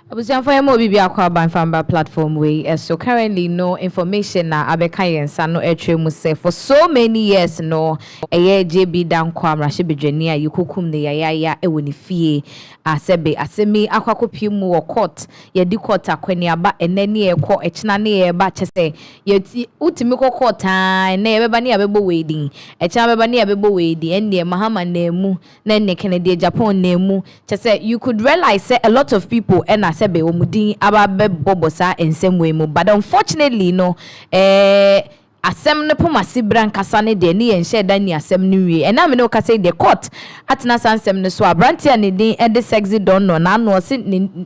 Abusian for mo bibi akwa ban famba platform way. So currently no information na abeka yensa no etwe mu say for so many years no eye JB Danquah mrahye bedwani a yukukum ne yaya e woni fie asebe asemi akwakopie mu wo court ye di court akwani aba enani e ko echina ne ye ba chese ye utimi ko court an na ye beba ne abebo wedding echina beba ne abebo wedding enne mahama na mu na enne Kennedy Agyapong na mu chese you could realize say a lot of people and asebe omudin aba bobosa ensem we mu but unfortunately no asem ne pomase brankasa ne de ne yenhye da ni asem ne wie ena me no ka say the court atena sansem ne so abrantia ne din e de sexy don no na no se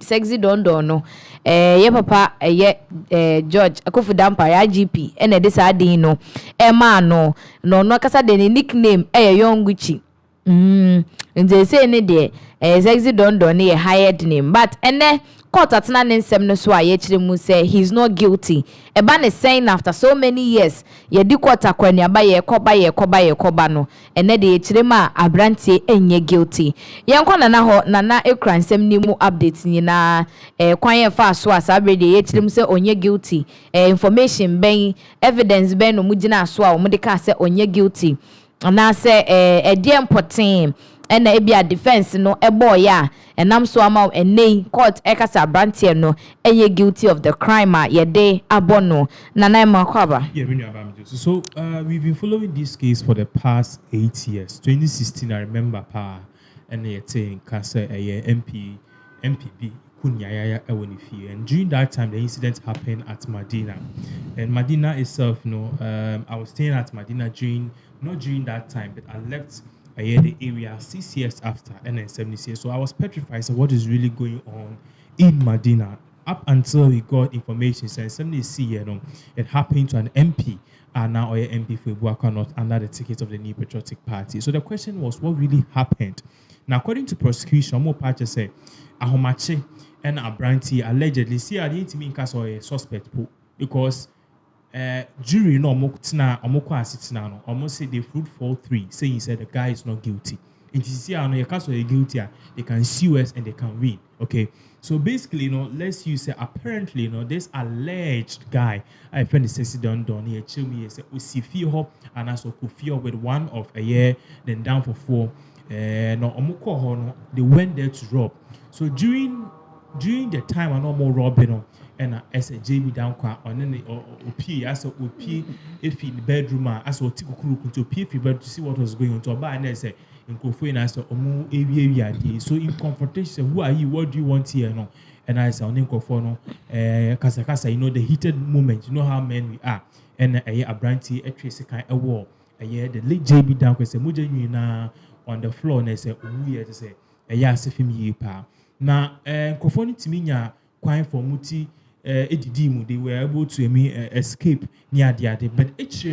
sexy don no ye papa ye George Akufo-Dampare ya GP ene de sa din no ma no kasa de ne nickname young Gucci nze say ne de sexy don ne ye hired name but ene court atena ne nsem no so aye kire mu say he's not guilty eba ne saying after so many years ye di court akwani aba ye koba no ene de ye kire ma abrantie enye guilty ye nkwa nana ekra nsem ni mu update ni na kwan ye fa so asabre de ye kire mu say onye guilty information ben evidence ben no mu gina so a mo de ka say onye guilty na say de important and e bia defense no ebo ya enam so ama enei court ekasa brantie no eye guilty of the crime ye de abono nana ma kwaba. Yeah, we know about it. So we've been following this case for the past 8 years. 2016 I remember and they saying kase MPB kunyaya ewonifi, and during that time the incident happened at Medina, and Medina itself I was staying at Medina not during that time, but I left the area 6 years after, and then 7 years. So I was petrified of what is really going on in Medina up until we got information saying 70 it happened to an MP, and now our MP for Ibuaka North under the ticket of the New Patriotic Party. So the question was, what really happened? Now, according to prosecution, more parties say Ahomache and Abranti allegedly see I didn't mean case or a suspect because jury no almost say they fruit fall 3 saying said the guy is not guilty. It is here no case or guilty, they can sue us and they can win. Okay, so basically let's use apparently this alleged guy I find the sexy don here chill me say Usifi ho and also Kufio with one of a year then down for 4 they went there to rob. So during the time I no more robbing and as a JB Danquah on any OP as a OP if in the bedroom as a tikukuru to OP to see what was going on to buy and say in Kofu and as a so in confrontation, who are you? What do you want here? And I say on Kofono Kasa, the heated moment, how men we are, and a brandy a trace kind of war. The late JB Danquah say Muja on the floor and I say, to say a yasifim ye pa. Now Kofoni Timinya quite for Muti Edidimu, they were able to escape near the other, but it's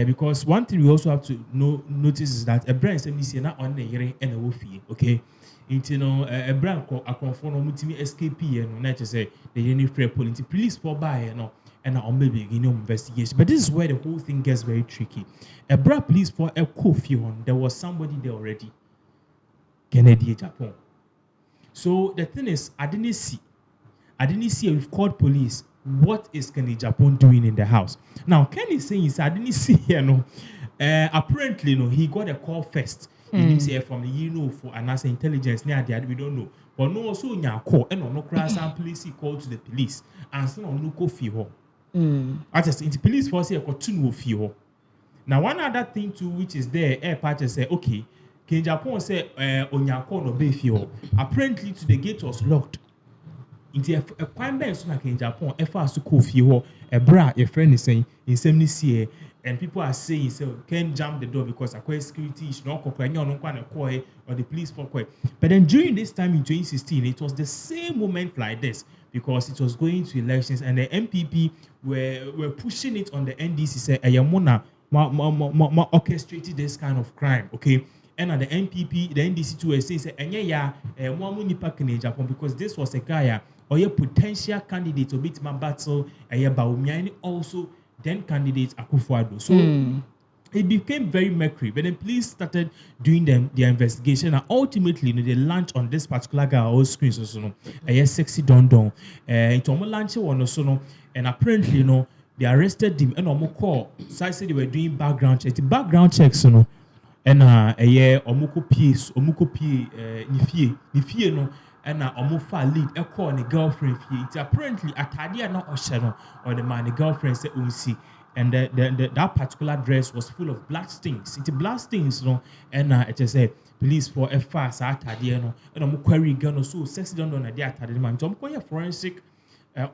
because one thing we also have to notice is that a brand is not on the hearing and a woofy, okay? A brand called a conform Mutimi escape and not to say the union fair police for buy and maybe investigation. But this is where the whole thing gets very tricky. A brand police for a coffee there was somebody there already. Kennedy Agyapong. So the thing is, I didn't see we've called police. What is Kennedy Agyapong doing in the house? Now, Ken is saying I didn't see here. Apparently, he got a call first. He didn't say from the for an answer intelligence near the we don't know. But no, also in your call and no class and police called to the police and so on no coffee ho. I just in the police force here got 2 no fee. Now, one other thing too, which is there, air patches say, okay, Kennedy Agyapong say on your call no be fee. Apparently, to the gate was locked. Into a quite bad so like in Japan, a fast to coffee or a bra, your friend is saying in 70 and people are saying so can't jump the door because a security is not or the police for quite. But then during this time in 2016, it was the same moment like this because it was going to elections and the MPP were pushing it on the NDC say Ayamona orchestrated this kind of crime, okay? And at the NPP, the NDC too says because this was a guy or a potential candidate to beat my battle, also then candidate Akufo-Addo. So it became very mercury. But then police started doing their investigation, and ultimately, they launched on this particular guy on screen. So, sexy don don. It almost launched on also, and apparently, they arrested him and almost call. So I said they were doing background checks. The background checks, and omuko pie nifie no and omufa lead a call the girlfriend fie. It apparently atadia no oshano or the man the girlfriend said unsi. And that particular dress was full of blood stains. It's blood stains, and it just said police for a fast atadia no and omu query girl so sexy don't know the atadia man. So I'm forensic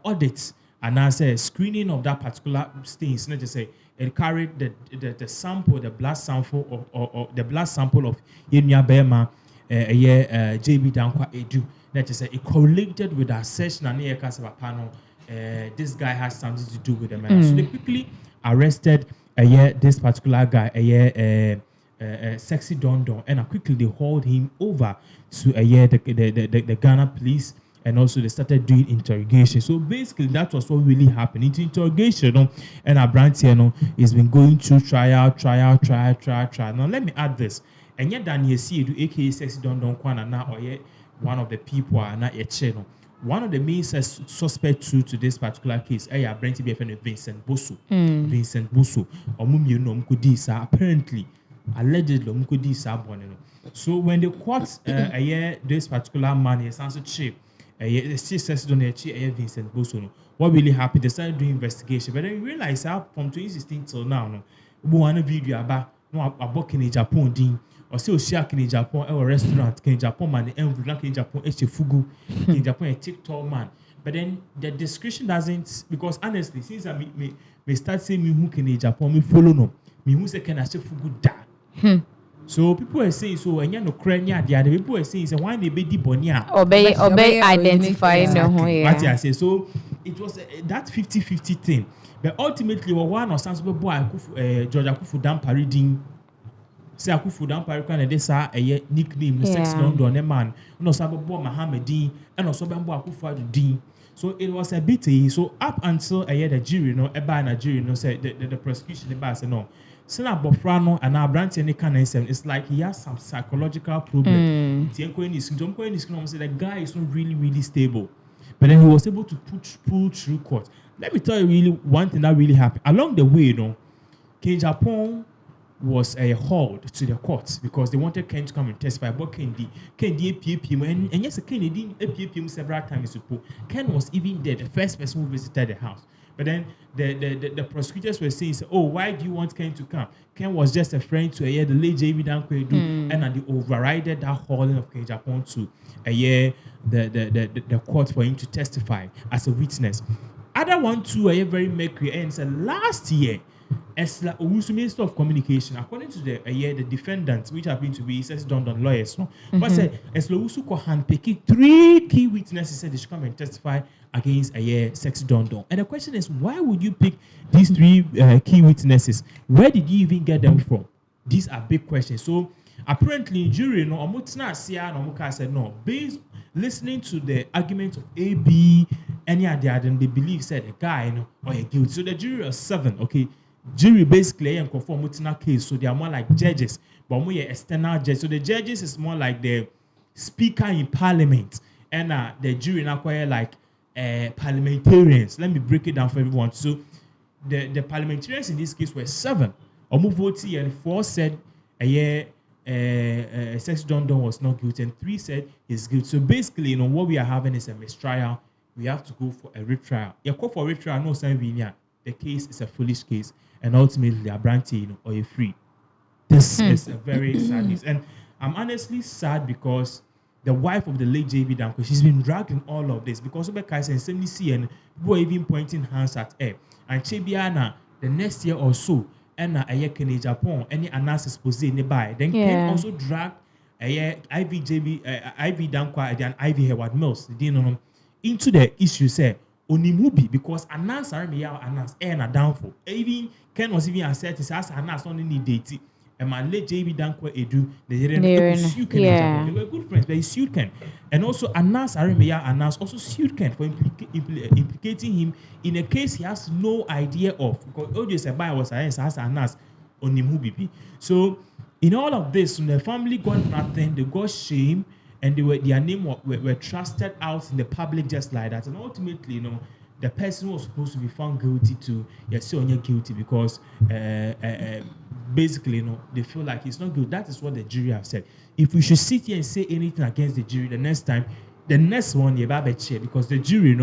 audit. And I say screening of that particular stains, not just say it carried the sample, the blood sample or the blood sample of Yenya Bema, JB Danquah Edu. That is it correlated with the assertion and the panel. This guy has something to do with the man. So they quickly arrested this particular guy, sexy Don Don, and quickly they hauled him over to the Ghana police. And also they started doing interrogation. So basically that was what really happened. Into interrogation, and our brand here has been going through trial. Now let me add this. And yet Dan you see do aka sexy don kwana na or one of the people are not a channel. One of the main suspects to this particular case, Brent BFN Vincent Bosu. Vincent Bosu. Or mummy no mkudisa apparently allegedly mkudisa boneno. So when the court this particular man is answer chief. Still says don't Vincent Boso. What really happened? They started doing investigation, but then you realize how from 2016 till now, one video about in Agyapong din or still shack in Agyapong or restaurant in Agyapong man the envelope in Agyapong fugu in Agyapong a TikTok man. But then the description doesn't, because honestly, since I me start saying me who can Agyapong me follow no me who say can I say fugu da. So people are saying so and no crania the other people are saying so why they be bonia obey identify no what I say. So it was that 50-50 thing, but ultimately one or some boy George Akufu Dampari din say Akufu Dampari kan dey say a nickname sex London man no some boy Mohammedin and also Bambo Akufu din. So it was a bit so up until the jury the jury said the prosecution the bar said no. Sena Bofrano and our branch any kind of it's like he has some psychological problem. Say the guy is not really stable. But then he was able to pull through court. Let me tell you really one thing that really happened. Along the way, Agyapong was hauled to the court because they wanted Ken to come and testify. But Ken appeared him and yes, Ken didn't appear him several times. Ken was even there, the first person who visited the house. But then the prosecutors were saying, oh, why do you want Ken to come? Ken was just a friend to the late JB Danquah and they overrided that hauling of Agyapong to the court for him to testify as a witness. Other one too, very mercury and said last year, as Minister of Communication, according to the defendants, which happened to be says Don lawyers, but said as Lowusu ko handpick 3 key witnesses said they should come and testify against sexy Don. And the question is, why would you pick these 3 key witnesses? Where did you even get them from? These are big questions. So apparently, jury said no, based listening to the argument of AB, any other, then they believe said the guy or guilty. So the jury of 7, okay. Jury basically and conform with that case, so they are more like judges, but more external judges. So the judges is more like the speaker in parliament, and the jury now quite like parliamentarians. Let me break it down for everyone. So the parliamentarians in this case were 7. Omu voted and 4 said Sex Don was not guilty, and 3 said he's guilty. So basically, what we are having is a mistrial. We have to go for a retrial. You call for a retrial, no sign the case is a foolish case, and ultimately a brandy, or you're free. This is a very sad news, and I'm honestly sad because the wife of the late JB Danquah, she's been dragged in all of this because of the case and and people are even pointing hands at her. And Chebiana, the next year or so, and a year in Agyapong, any analysis pose nearby. Then Ken also dragged Ivy Danquah and Ivy Howard Mills, into the issue say. Onimubi because Anas are me out Anas and a downfall. Even Ken was even asserted as Anas only need date. And my late JB Danquah Edu, they were good friends, but he sued Ken. And also Anas Aremeya Anas also sued Ken for implicating him in a case he has no idea of. Because Ojo Sebai was as Anas Onimu bibi. So in all of this, the family got nothing, they got shame, and their name were trusted out in the public just like that. And ultimately, the person was supposed to be found guilty too. Yes, so you're guilty because basically, they feel like he's not guilty. That is what the jury have said. If we should sit here and say anything against the jury the next time, the next one you're about to check because the jury,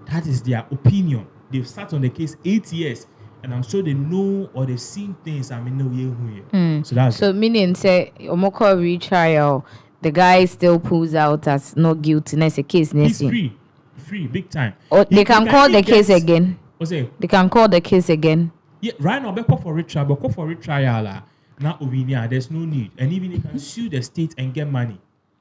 that is their opinion. They've sat on the case 8 years, and I'm sure they know or they've seen things. I mean, no. So that's meaning say Omoko retrial. The guy still pulls out as not guilty. Next a case. He's free, big time. Or they can call the case again. What's it? They can call the case again. Yeah, right now, but call for retrial. Now, there's no need, and even they can sue the state and get money.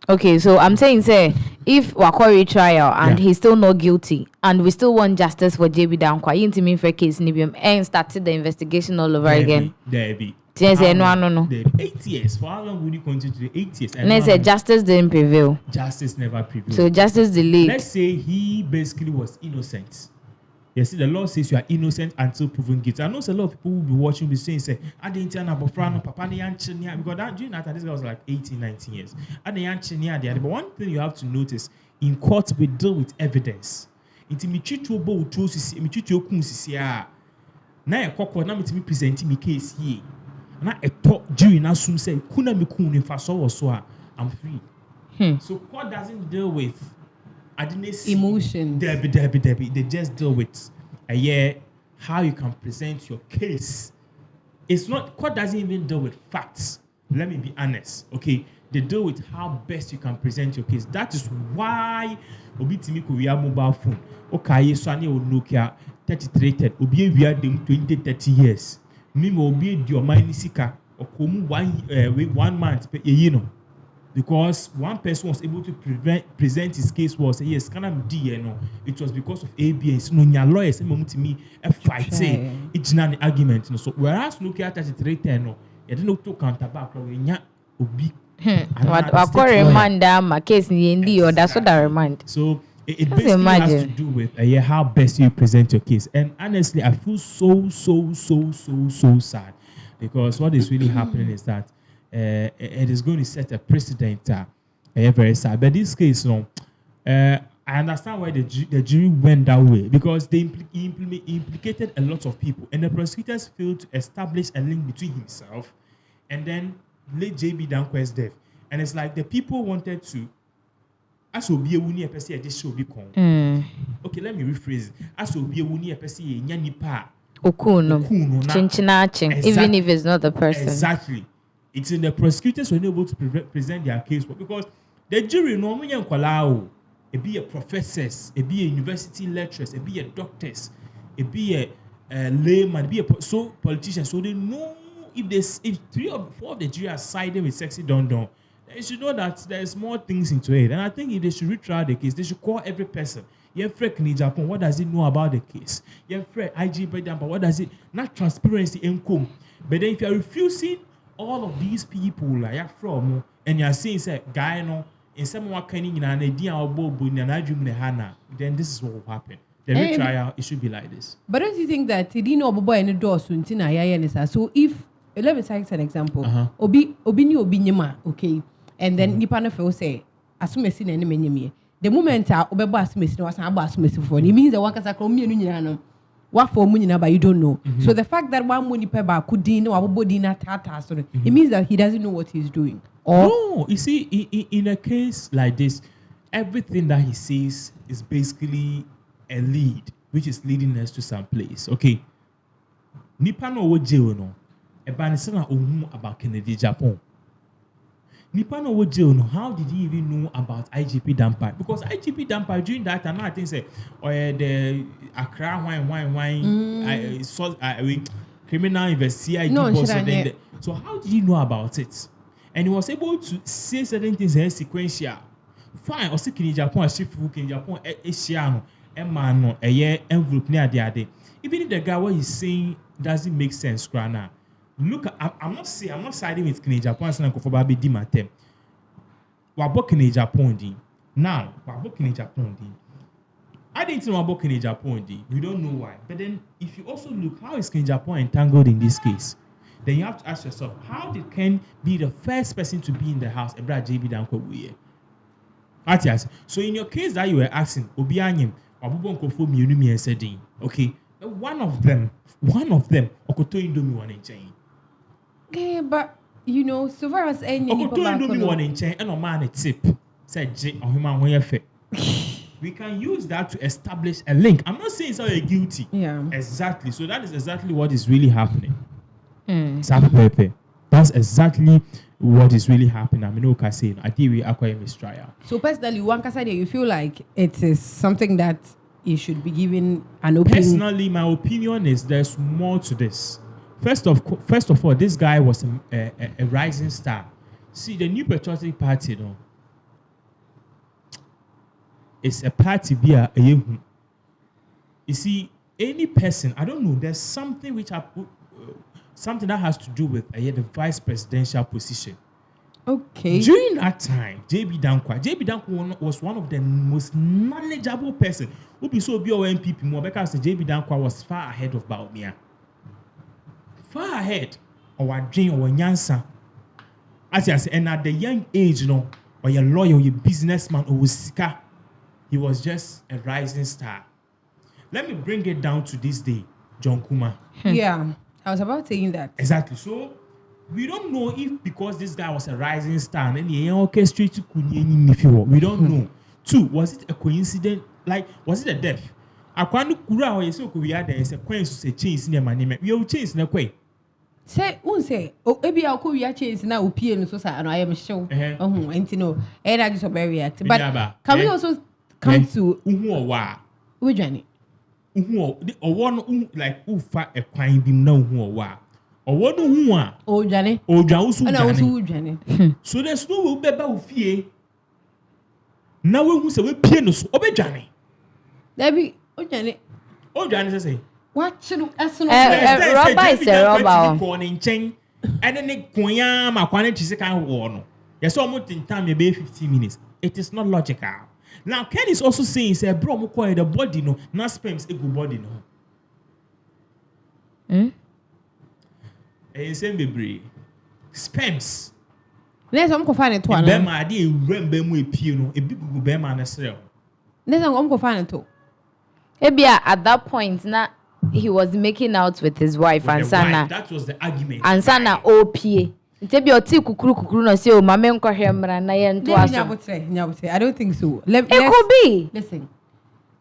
Okay, so I'm saying, say, if Wakori trial and he's still not guilty, and we still want justice for JB Danquah, you intimate for case Nibium and started the investigation all over again. There be. No. 8 years. For how long will you continue to do 8 years? And they said justice didn't prevail. Justice never prevailed. So justice delayed. Let's say he basically was innocent. You see, the law says you are innocent until proven guilty. I know a lot of people will be watching, be saying, I didn't tell Papa because that during that this guy was like 18, 19 years. I didn't. But one thing you have to notice, in court we deal with evidence. Now a court now me presenting me case here. Now a talk jury now soon say kuna me kun so I'm free. So court doesn't deal with emotion. Debbie. They just deal with how you can present your case. It's not court doesn't even deal with facts. Let me be honest. Okay, they deal with how best you can present your case. That is why Obi Timiko we have mobile phone. Okay, so I need Nokia 3310. Obi we are them 20-30 years. Mimo Obi your mind sika or come 1 month because one person was able to present his case was yes, can I it was because of ABS. No, your lawyers to me a fight say it's not an argument. So whereas Nokia 3310 you didn't know to counter back Obi. What remind my case ni or that's what I remind. So it basically has to do with how best you present your case. And honestly, I feel so sad because what is really happening is that it is going to set a precedent. Very sad. But this case, I understand why the jury went that way because they implicated a lot of people, and the prosecutors failed to establish a link between himself and then late JB Danquah's death. And it's like the people wanted to. As obi ewuni epese e just obi kon. Okay, let me rephrase it. As obi ewuni epese e nya nipa okuno chinchinachi, even if it's not the person. Exactly. It's in the prosecutors were able to present their case because the jury no mo nya nkwala o. E be a professors, e be a university lecturers, e be a doctors, e be a layman, be a politicians. So they know if 3 or 4 of the jury are siding with Sexy Don Don, they should know that there's more things into it. And I think if they should retry the case, they should call every person. Agyapong, what does it know about the case? Agyapong, what does it? Not transparency income. But then if you're refusing all of these people, like from and you're saying, say, guy, no, in someone can in an idea of Bobo in an Hana, then this is what will happen. The retrial, it should be like this. But don't you think that he didn't know Bobo in the door soon? So if let me take an example. Obi nyima, okay. And then nipa no feel say asumesi na eneme nyeme. The moment obebo asumesi na wasan abo asumesi for it means the one kasa krom mienu nyina no wa for mu nyina but you don't know. So the fact that one money pe ba kudin na wabo din na tata so it means that he doesn't know what he's doing. Or no, you see in a case like this, everything that he says is basically a lead which is leading us to some place. Okay. Nipa no wo jail no. E ba ne se na ohun about Kennedy Agyapong. Nipa no jail no. How did he even know about IGP Danquah? Because IGP Danquah during that time, I think say, the Accra wine, criminal investigation. No, so how did he know about it? And he was able to say certain things in sequential. Fine, or see Agyapong, shift Agyapong, Asiano, Emano, a year envelope near the other. Even if the guy what he's saying doesn't make sense, Grana. Look, I'm not siding with Agyapong and Kofobabe di matem. Wabo Agyapong di. Now, wabo Agyapong di. I didn't know about Agyapong di. We don't know why. But then, if you also look, how is Agyapong entangled in this case? then you have to ask yourself, how did Ken be the first person to be in the house? Ebra JB Danquah we. So in your case that you were asking, Obi Anyim, Abubo Nkofo mienu miensa din. Okay, one of them, Okoto Indomie one in chain. Okay, but you know, so far as any Okoto Indomie one in chain, and a man a tip said J or human when we can use that to establish a link. I'm not saying so you're guilty. Yeah. Exactly. So that is exactly what is really happening. That's exactly what is really happening. I mean, no can say I think we acquire mistrial. So personally, one can say you feel like it is something that you should be given an opinion. Personally, my opinion is there's more to this. First of all, this guy was a rising star. See, the New Patriotic Party, no, it's a party via a you see, any person, I don't know, there's something which something that has to do with the vice presidential position. Okay. During that time, JB Danquah was one of the most knowledgeable person. Who be so be our MPP more because JB Danquah was far ahead of Baumia. Far ahead of our dream or Nyansa. As I say, and at the young age, or your lawyer, or your businessman, or Sika, he was just a rising star. Let me bring it down to this day, John Kuma. Yeah, I was about saying that. Exactly. So we don't know if because this guy was a rising star and he orchestrated we don't know. Two, was it a coincidence? Like, was it a death? Akwanu kura or yeso kuya there is a coincidence to change in my name. We will change na kwe. Say, maybe I'll call you change now. P and so and I am sure. And I just very react. But can we also come to which Johnny? Or one like who fat a crime be no who or what who are oh Johnny Johnny. So there's no beba fear. Now we say we pianos obey Johnny. There be Johnny say what should Robber is a robber and then they koya ma kwane chise kan wo no. Yes, almost in time you be 15 minutes. It is not logical. Now, Ken is also saying, say, bro, mo call the body, no, not sperms, a good body, no. And same baby, sperms. Let's go find it. One. Bema, I did remember we piano, a big Bema and a cell. Let's go find it too. Maybe at that point, now he was making out with his wife, and Sana. That was the argument. And Sana, OPA. Kukuru no say o mama nkwohwe mra na ye nto aso. I don't think so. It could be. Listen.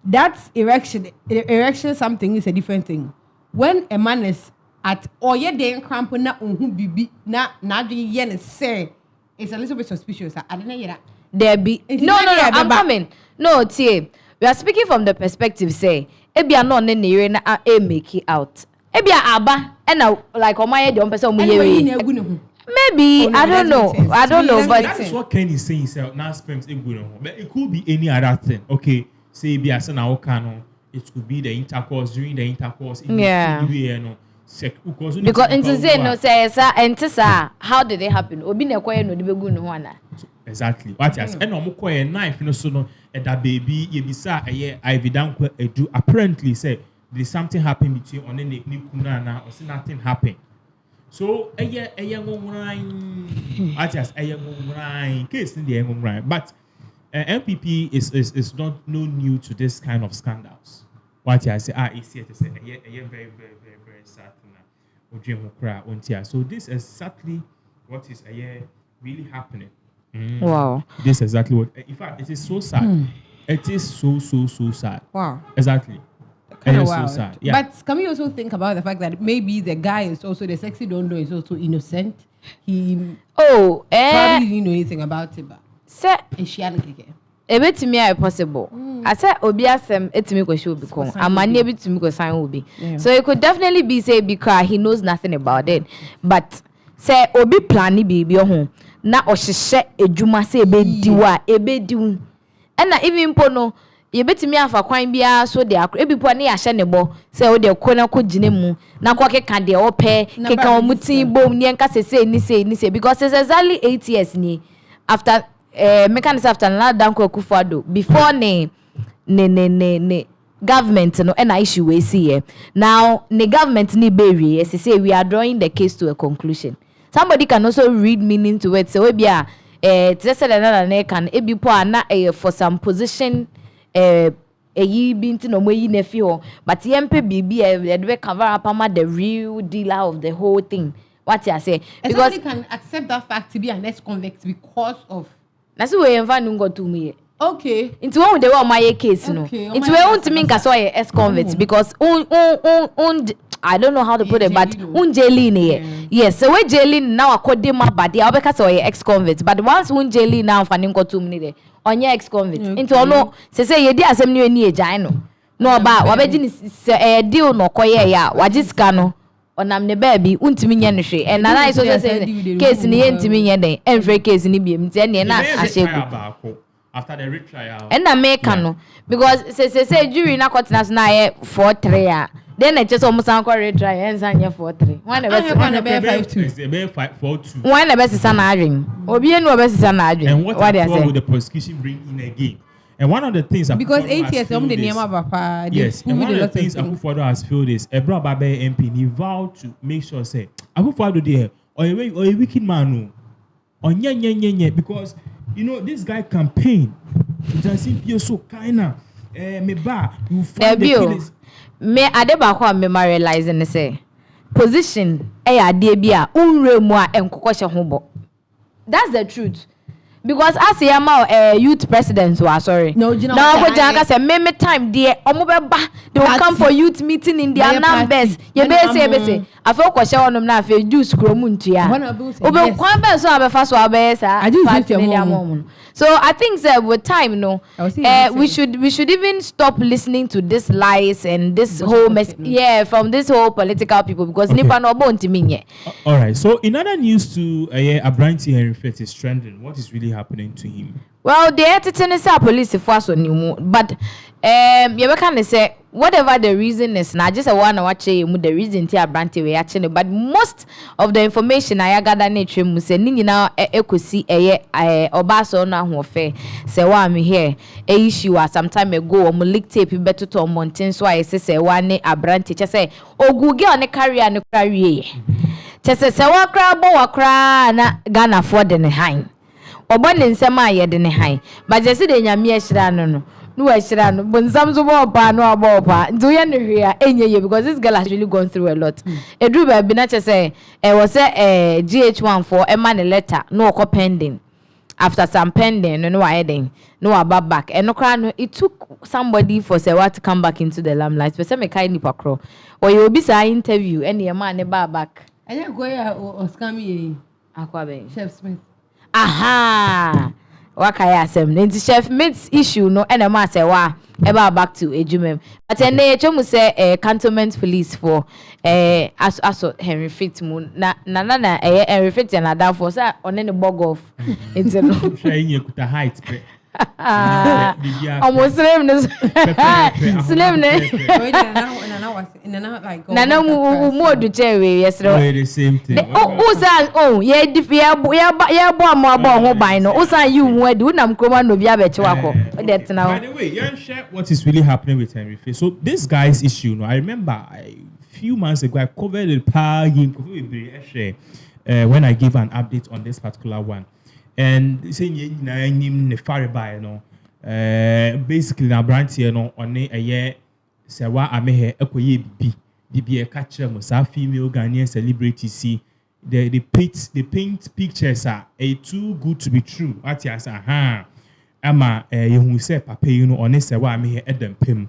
That's erection something is a different thing. When a man is at oye den cramp na ohun bibi na adwene ye ne say it's a little bit suspicious. I don't know that. There be no, I'm coming. No, tie. We are speaking from the perspective say ebia no ne ne na make it out. Ebia aba and like omaye de on person mu yere. Maybe I don't know, but that is what Ken is saying. Now sperms but it could be any other thing. Okay, say be as na okano, it could be the intercourse during the intercourse. Yeah. Because into say no say sir, how did it happen? Obi na kwaye no de begu no ho ana. Exactly. What yes, and omo kwaye knife no so no that baby ye bisa Ivy Danquah edu apparently say there's something happened between on the kuna na or say nothing happened. So case in the but MPP is not new to this kind of scandals. What I say it's here to say very sad. So this is exactly what is really happening. Wow. This is exactly what in fact it is so sad. It is so sad. Wow. Exactly. Kind of so sad. Yeah. But can we also think about the fact that maybe the guy is also the sexy don't know is also innocent? He probably didn't know anything about it, but say she had a ebetimi are possible. I said obi asem etimi ko show become amani ebetimi ko sign obi. So it could definitely be say because he knows nothing about it. But say obi plani baby ho na ohihye edwuma say ebediwa and na even pono ye betimi afa kwan bia so de ebipo na ya hye ne bo say o de ko na ko gine mu na ko keka de ope keka o mutin bom ne nka sese ni say because it's exactly 8 years ni after mechanism after na Danquah Kufado before ne government no and issue we see here. Now the government ni bury say we are drawing the case to a conclusion. Somebody can also read meaning to it. So we be can be for some position no but the cover up the real dealer of the whole thing. What you say? Because you can accept that fact to be an ex-convict because of. That's why you find go to me. Okay. Into one the my case, no. Into won't mean kasoye ex-convict because I don't know how to put it, but jelly yes. So we jelly now according my body. I because ex-convict, but once jelly now finding go to me on your ex-convict. Into no say ye di asem ni eni eja no. No ba wabeji ni deal no koye ya wajiska no. Onam ne baby untimi nya ne hwe and na so say case ni entimi nya den every case ni biem nti ne na ahye after the retrial and na make no because say jury na court na na 4-3 a then na just almost an retrial and san 4-3 one na be 5-2 one na be sisa na adwen obi enu obe sisa na adwen and what will the prosecution bring in again. And one of the things because 8 years the yes, and one of the things Akufo-Addo has filled is Ebro Ababe MP he vowed to make sure say Akufo-Addo there or a wicked man or nye because you know this guy campaign just seem so kinda me ba you find the killers me adeba ko me realizing say position ade bia unre mu a enkokoshe ho bo. That's the truth. Because as a youth president was sorry. No, say meme time there omobeba they will come for youth meeting in their numbers. You be say afo kwose wonom na afa juice kromuntu ya. Obe kwan be so abefa so abesa. So I think that with time we should even stop listening to these lies and this whole mess from this whole political people because nipa no bo ntimi nye. All right. So in other news to Abranti Henry Fett is trending. What is really happening to him? Well, the Tennessee police force on you, but you can say whatever the reason is, now just a one watch the reason to Abranti we actually, but most of the information I gather nature must say now see Obaso na who fair say why I'm here a issue some time ago or leak tape better to mountain so I say one Abranti just say oh Google on a carrier and carry just say wakra na Ghana for the hine. Obone nsema ye de ne han but je se de nyame ahira no ahira no bonsam so bo pa no abopa nti ye ne hwea enye because this girl has really gone through a lot edru ba bi na che say was GH1 for ema ne letter no okọ pending after some pending no why den no about back and no kra no it took somebody for say what to come back into the limelight but say me kai nipa kro or you be say interview and your man ne ba back anya go ya o scam ye akwabe Chef Smith. Aha, wakaya asem. Nti Chef Smith's issue no enema say wa eba back to Ejumem. But then they chomu say cantonment police for aso Henry Fett mu na Henry Fett na down for say on any bug off. It's no. Trying you kuta height. Almost slim ne. Nana mu do chewe yesro. The same thing. Yeah bo mo abo ho ban no. Usan you hu adu nam kroma no bia beche wako. That now. By the way, you share what is really happening with Henry Fett. So this guy's issue, I remember a few months ago I covered the power game when I gave an update on this particular one. And saying na him ne fariba basically na brand here no on a year say wa amehe ekoye bibi e ka kire mo sa female Ghanaian celebrities see they paint pictures are too good to be true what you say ama you say papa you know on say wa amehe edem pem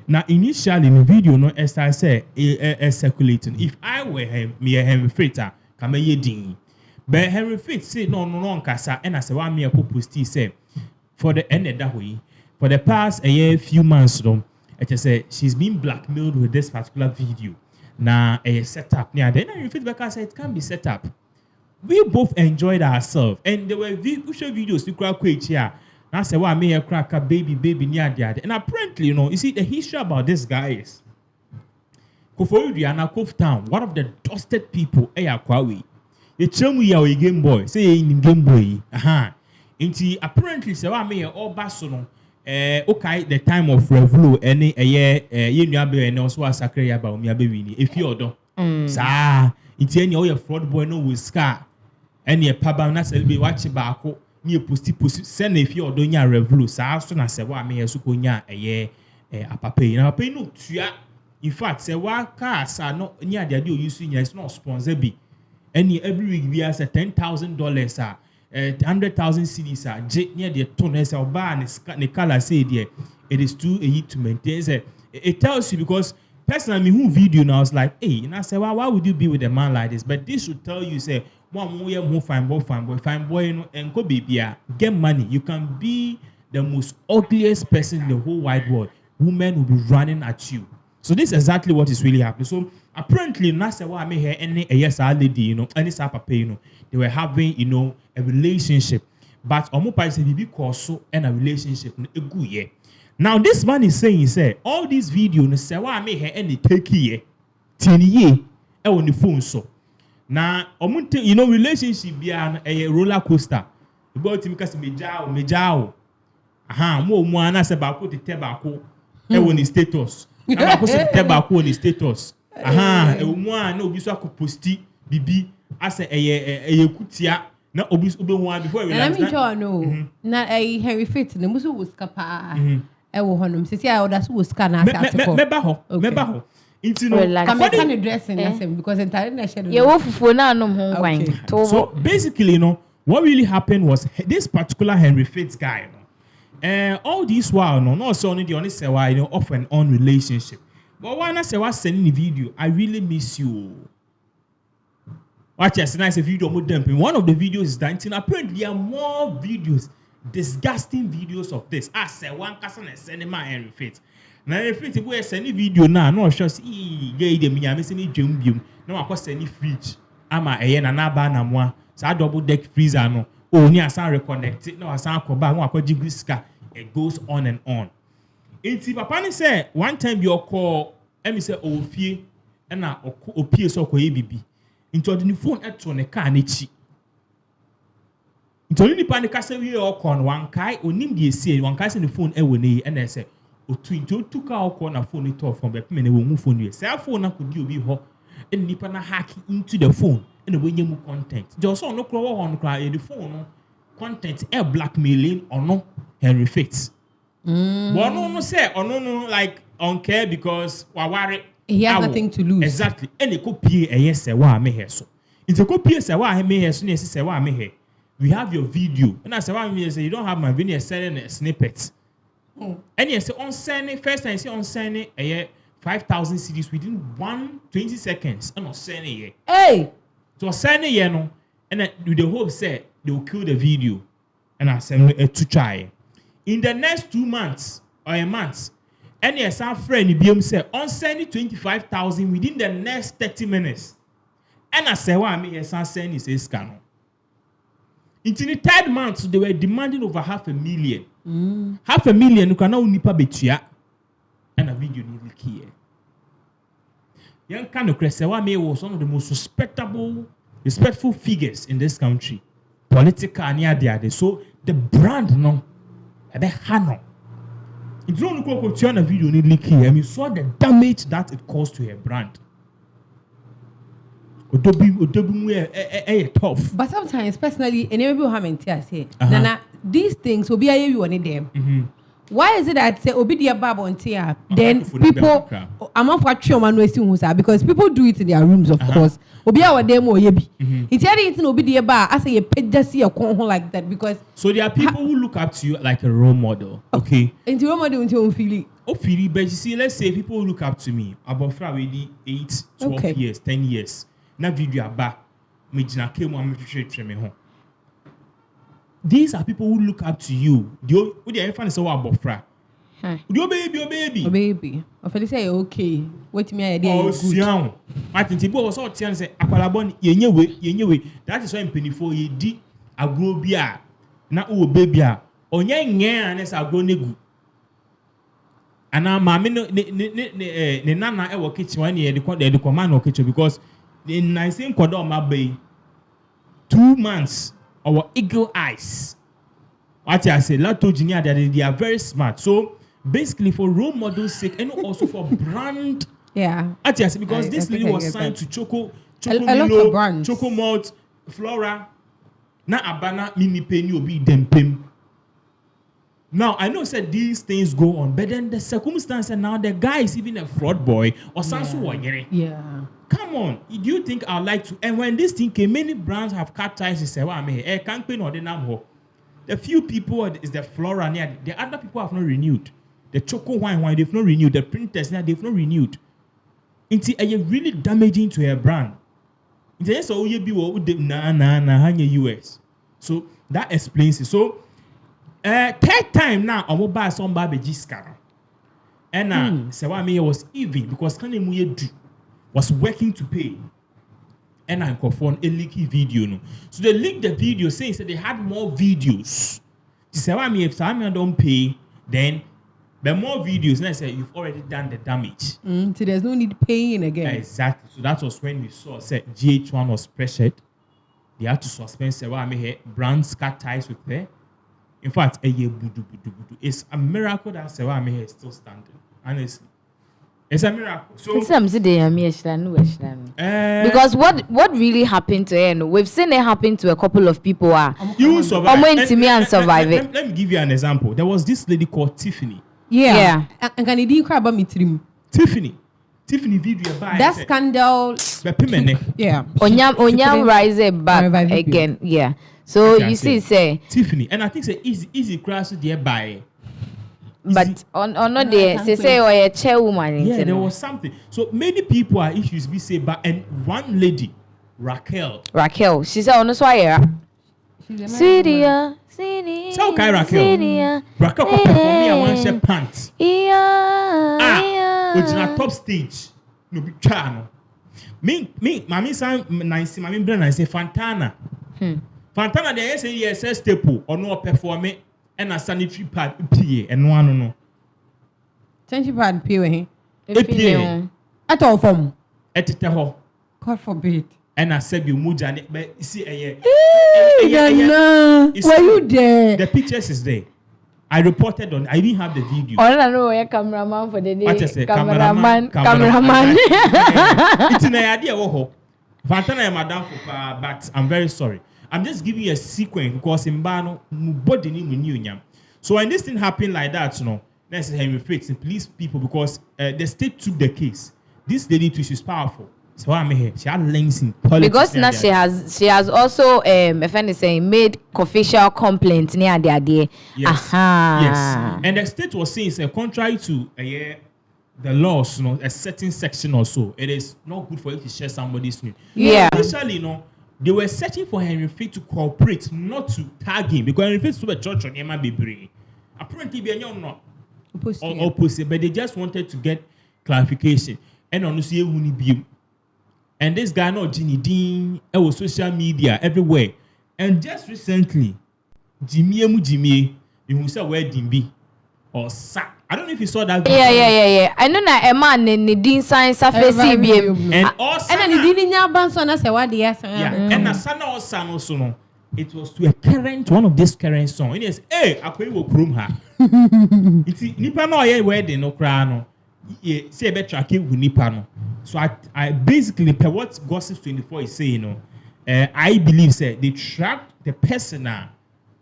now initially in the video no as I say circulating if I were him me Henry Fett kama ye din. But Henry Fett say no nkasa and I say one me post say for the end of that way for the past few months it just say she's been blackmailed with this particular video. Now a setup then Henry Fett back say it can be set up. We both enjoyed ourselves and there were videos to crack here. Now say why me crack a baby near the other. And apparently you see the history about this guy is Koforidua Cove Town, one of the dusted people Kwawe. You tell me you're a Game Boy. Say in Game Boy. Inti apparently say wa me all basono okay, the time of Revolu, any a year, you be and also a sacred about me, baby. If you do, sir, it's any other fraud boy no with scar. Any a pabana will be watching back. Near pussy, send if you do your Revolu, sir, soon as I want me a sukonya a year, a papa. Now, pay no tria. In fact, say what cars are not near the idea using it's not sponsor be. Any every week we has a $10,000 100,000 CDs near the tonnes or bar and the color say there it is too easy to maintain. It tells you because personally who video now is like, hey, and I say, well, why would you be with a man like this? But this should tell you, say, one more fine boy, and go baby, get money. You can be the most ugliest person in the whole wide world. Women will be running at you. So this is exactly what is really happening. So apparently, Nasa wa me here any a yes lady, any papa, they were having, a relationship. But Omopa is a because so and a relationship a good year. Now this man is saying, say, all these videos, say wa me here any take year, 10 year, on the phone so. Now, relationship be a roller coaster. About him because mejao. Aha, mo ana se ba ko te tebako e woni status. Na ba ko se tebako woni status. Aha, e mo ana obi so akoposti bibi ase eye kutia na obi hu before we relax. Na me sure no. Na Henry Fit ne muso wo skapa e wo honom sisi a oda so wo ska na ase atiko. Meba ho. Into no can dressing because entire na share. Ye wo fufuo na anom ho kwan. So basically, what really happened was this particular Henry Fitz guy, all this while, not so only the only say why off and on relationship. But when I say was sending the video, I really miss you. Watch yes, nice video more dumping. One of the videos is dancing. Apparently, there are more videos, disgusting videos of this. I say one person is sending my Henry Fitz. Now Henry Fitz, if we send video now, no sure see them. I'm missing jumbium. No, I cost any fridge. I'm a yen and a ban moi. So I double deck freezer no. Oh, near sound reconnected. No, I sound come back. It goes on and on. Inti papa say one time your call, me say ofie na opie so ko ebibi. Into the phone at on the car nechi. Into ni pa ne kasa wi o kon wan kai onim de esi wan kai se the phone e woni e na say otu into tu ka o kon na phone to from be me ne wo mu phone we. Say phone na ko di obi ho. E nipa na hack into the phone. And when you move content, just on no crow on cry the phone content blackmailing or no Henry Fitz. One no say or no like on care because he has nothing to lose. Exactly. And they copy a yes say why me here so. It's a copy say why me here so say why me here. We have your video. And I say why me say you don't have my video selling a snippet. And you say on sending first time say on sending a 5,000 CDs within 20 seconds. And on sending hey. So send it, and with the hope say they will kill the video, and I send it to try. In the next 2 months or a month, any some friend BM say on send 25,000 within the next 30 minutes, and I say why me some send is a scam. In the 3rd month, they were demanding over 500,000. 500,000 you can now nipa betia, and a video need to kill. Young Kano Kresewa was one of the most respectful figures in this country. Political near there. So the brand no, the Hano. It's not a video need here. And you saw the damage that it caused to her brand. Tough. But sometimes personally, and every woman tells here, Nana, these things will be a you on them. Why is it that say obidia bab on tia? Then people I'm not for sure man because people do it in their rooms, of course. Obia wa dem o yebi. It's anything obidia ba as a page just see a con like that because so there are people who look up to you like a role model. Okay. Into role model until feel but you see, let's say people who look up to me about already 8, 12 years, 10 years. Na video aba me jina kemu am hwehwe me ho. These are people who look up to you. Who they fan say wa bofra. Oh baby. Ofeli say okay. Wait me idea good. Oh, Martin Tibo was all tell say akwalabon yenye we. That is why mpenifo ye di agro bia na o baby a. Onye nyen anes agro negu. Ana maame ne nana e wo kitchen wan ye de command no kitchen because in 19 kodo ma bay 2 months our eagle eyes What I say, Latogenia, they are very smart. So basically, for role model's sake, and also for brand. Yeah. What I say, because this lady was signed to Choco Milo, Choco Malt, Flora. Na abana mini penny obi dem pem. Now I know said these things go on, but then the circumstance and now the guy is even a fraud boy or something. Yeah. Come on, do you think I like to? And when this thing came, many brands have cut ties. They say, "Well, I mean, can't pay no the number." The few people is the Flora near. The other people have not renewed. The Choco wine they've not renewed. The printers now they've not renewed. It's really damaging to a brand. It's so you be what would na US. So that explains it. So third time now I will buy some baby scam. And say what I mean was even because Kanemuye was working to pay. And I phone a leaky video. No. So they leaked the video saying that they had more videos. To say what I mean if Simon don't pay, then the more videos, and I said you've already done the damage. So there's no need paying again. Exactly. So that was when we saw said GH1 was pressured. They had to suspend say what I mean here, brands cut ties with her. In fact, it's a miracle that say what I mean here is still standing. Honestly. It's a miracle. So because what really happened to her? We've seen it happen to a couple of people. You survive. Let me give you an example. There was this lady called Tiffany. Yeah. And can you cry about me trim? Tiffany video by that scandal. Yeah. Onyam rise back again. Yeah. So you see, say Tiffany, and I think say easy crash there by. But on not there, say or a chairwoman. Yeah, there was something. So many people are issues be say, but and one lady, Raquel, she said on the swire. Syria. So okay, Raquel for me I want share pants. Which is na top stage. No be channel. Me, mami san nice, mami brand nice Fantana. Fantana they say yes staple or no perform it. And a sanitary pad PA and no. Sanitary pad PA. At all from. At it ho. God forbid. And I said you muja but see were you there? The pictures is there. I reported on. I didn't have the video. All I know a cameraman for the day. What I say? Cameraman. It's an idea. Fantana madam for but I'm very sorry. I'm just giving you a sequence because in Bano, body new. So when this thing happened like that, you know, let's say Henry Fritz, please people because the state took the case. This lady too, she's powerful. So I'm here. She had links in politics. Because now she has also if anything made official complaints near the idea. Yes. Yes. And the state was saying, contrary to the laws, you know, a certain section or so, it is not good for you to share somebody's news. Yeah. Initially, you know. They were searching for Henry Fit to cooperate, not to tag him, because Henry Fit to a church on Emma Bebre. Apparently, they are not opposite, but they just wanted to get clarification. And honestly, and this guy, not Ginny Dean, it was social media everywhere. And just recently, Jimmy, you said where Dimbi or Sa. I don't know if you saw that video. Yeah. I know that a man in the Dean science surface CBM. And also, and then the Dean Banson, I said, what the yes. And Asana also, no. It was to a current, one of these current songs. It is, hey, I will groom her. It's Nipa no wedding no crano. Say a better with Nipa no. So I basically, what Gossip 24 is saying, I believe, say, they tracked the person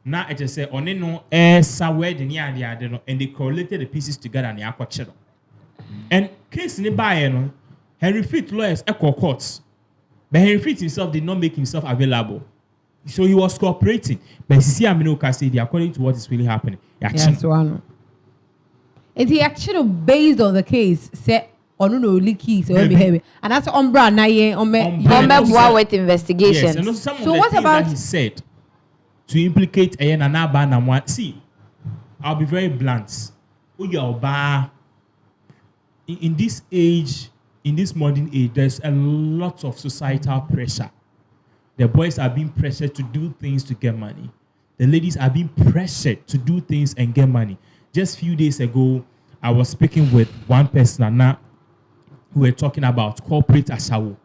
now it just say on no somewhere the near the other and they correlated the pieces together and the aqua. And case in the buyer, Henry Fit lawyers echo courts. But Henry Fit himself did not make himself available. So he was cooperating. But see, Amino say according to what is really happening. Yes, one. And he actually based on the case said on no leaky so behavior. And that's on brand on with investigations. Yes, and so what about he said? To implicate a Nana one. See, I'll be very blunt. In this age, in this modern age, there's a lot of societal pressure. The boys are being pressured to do things to get money. The ladies are being pressured to do things and get money. Just a few days ago, I was speaking with one person and now who were talking about corporate ashawo.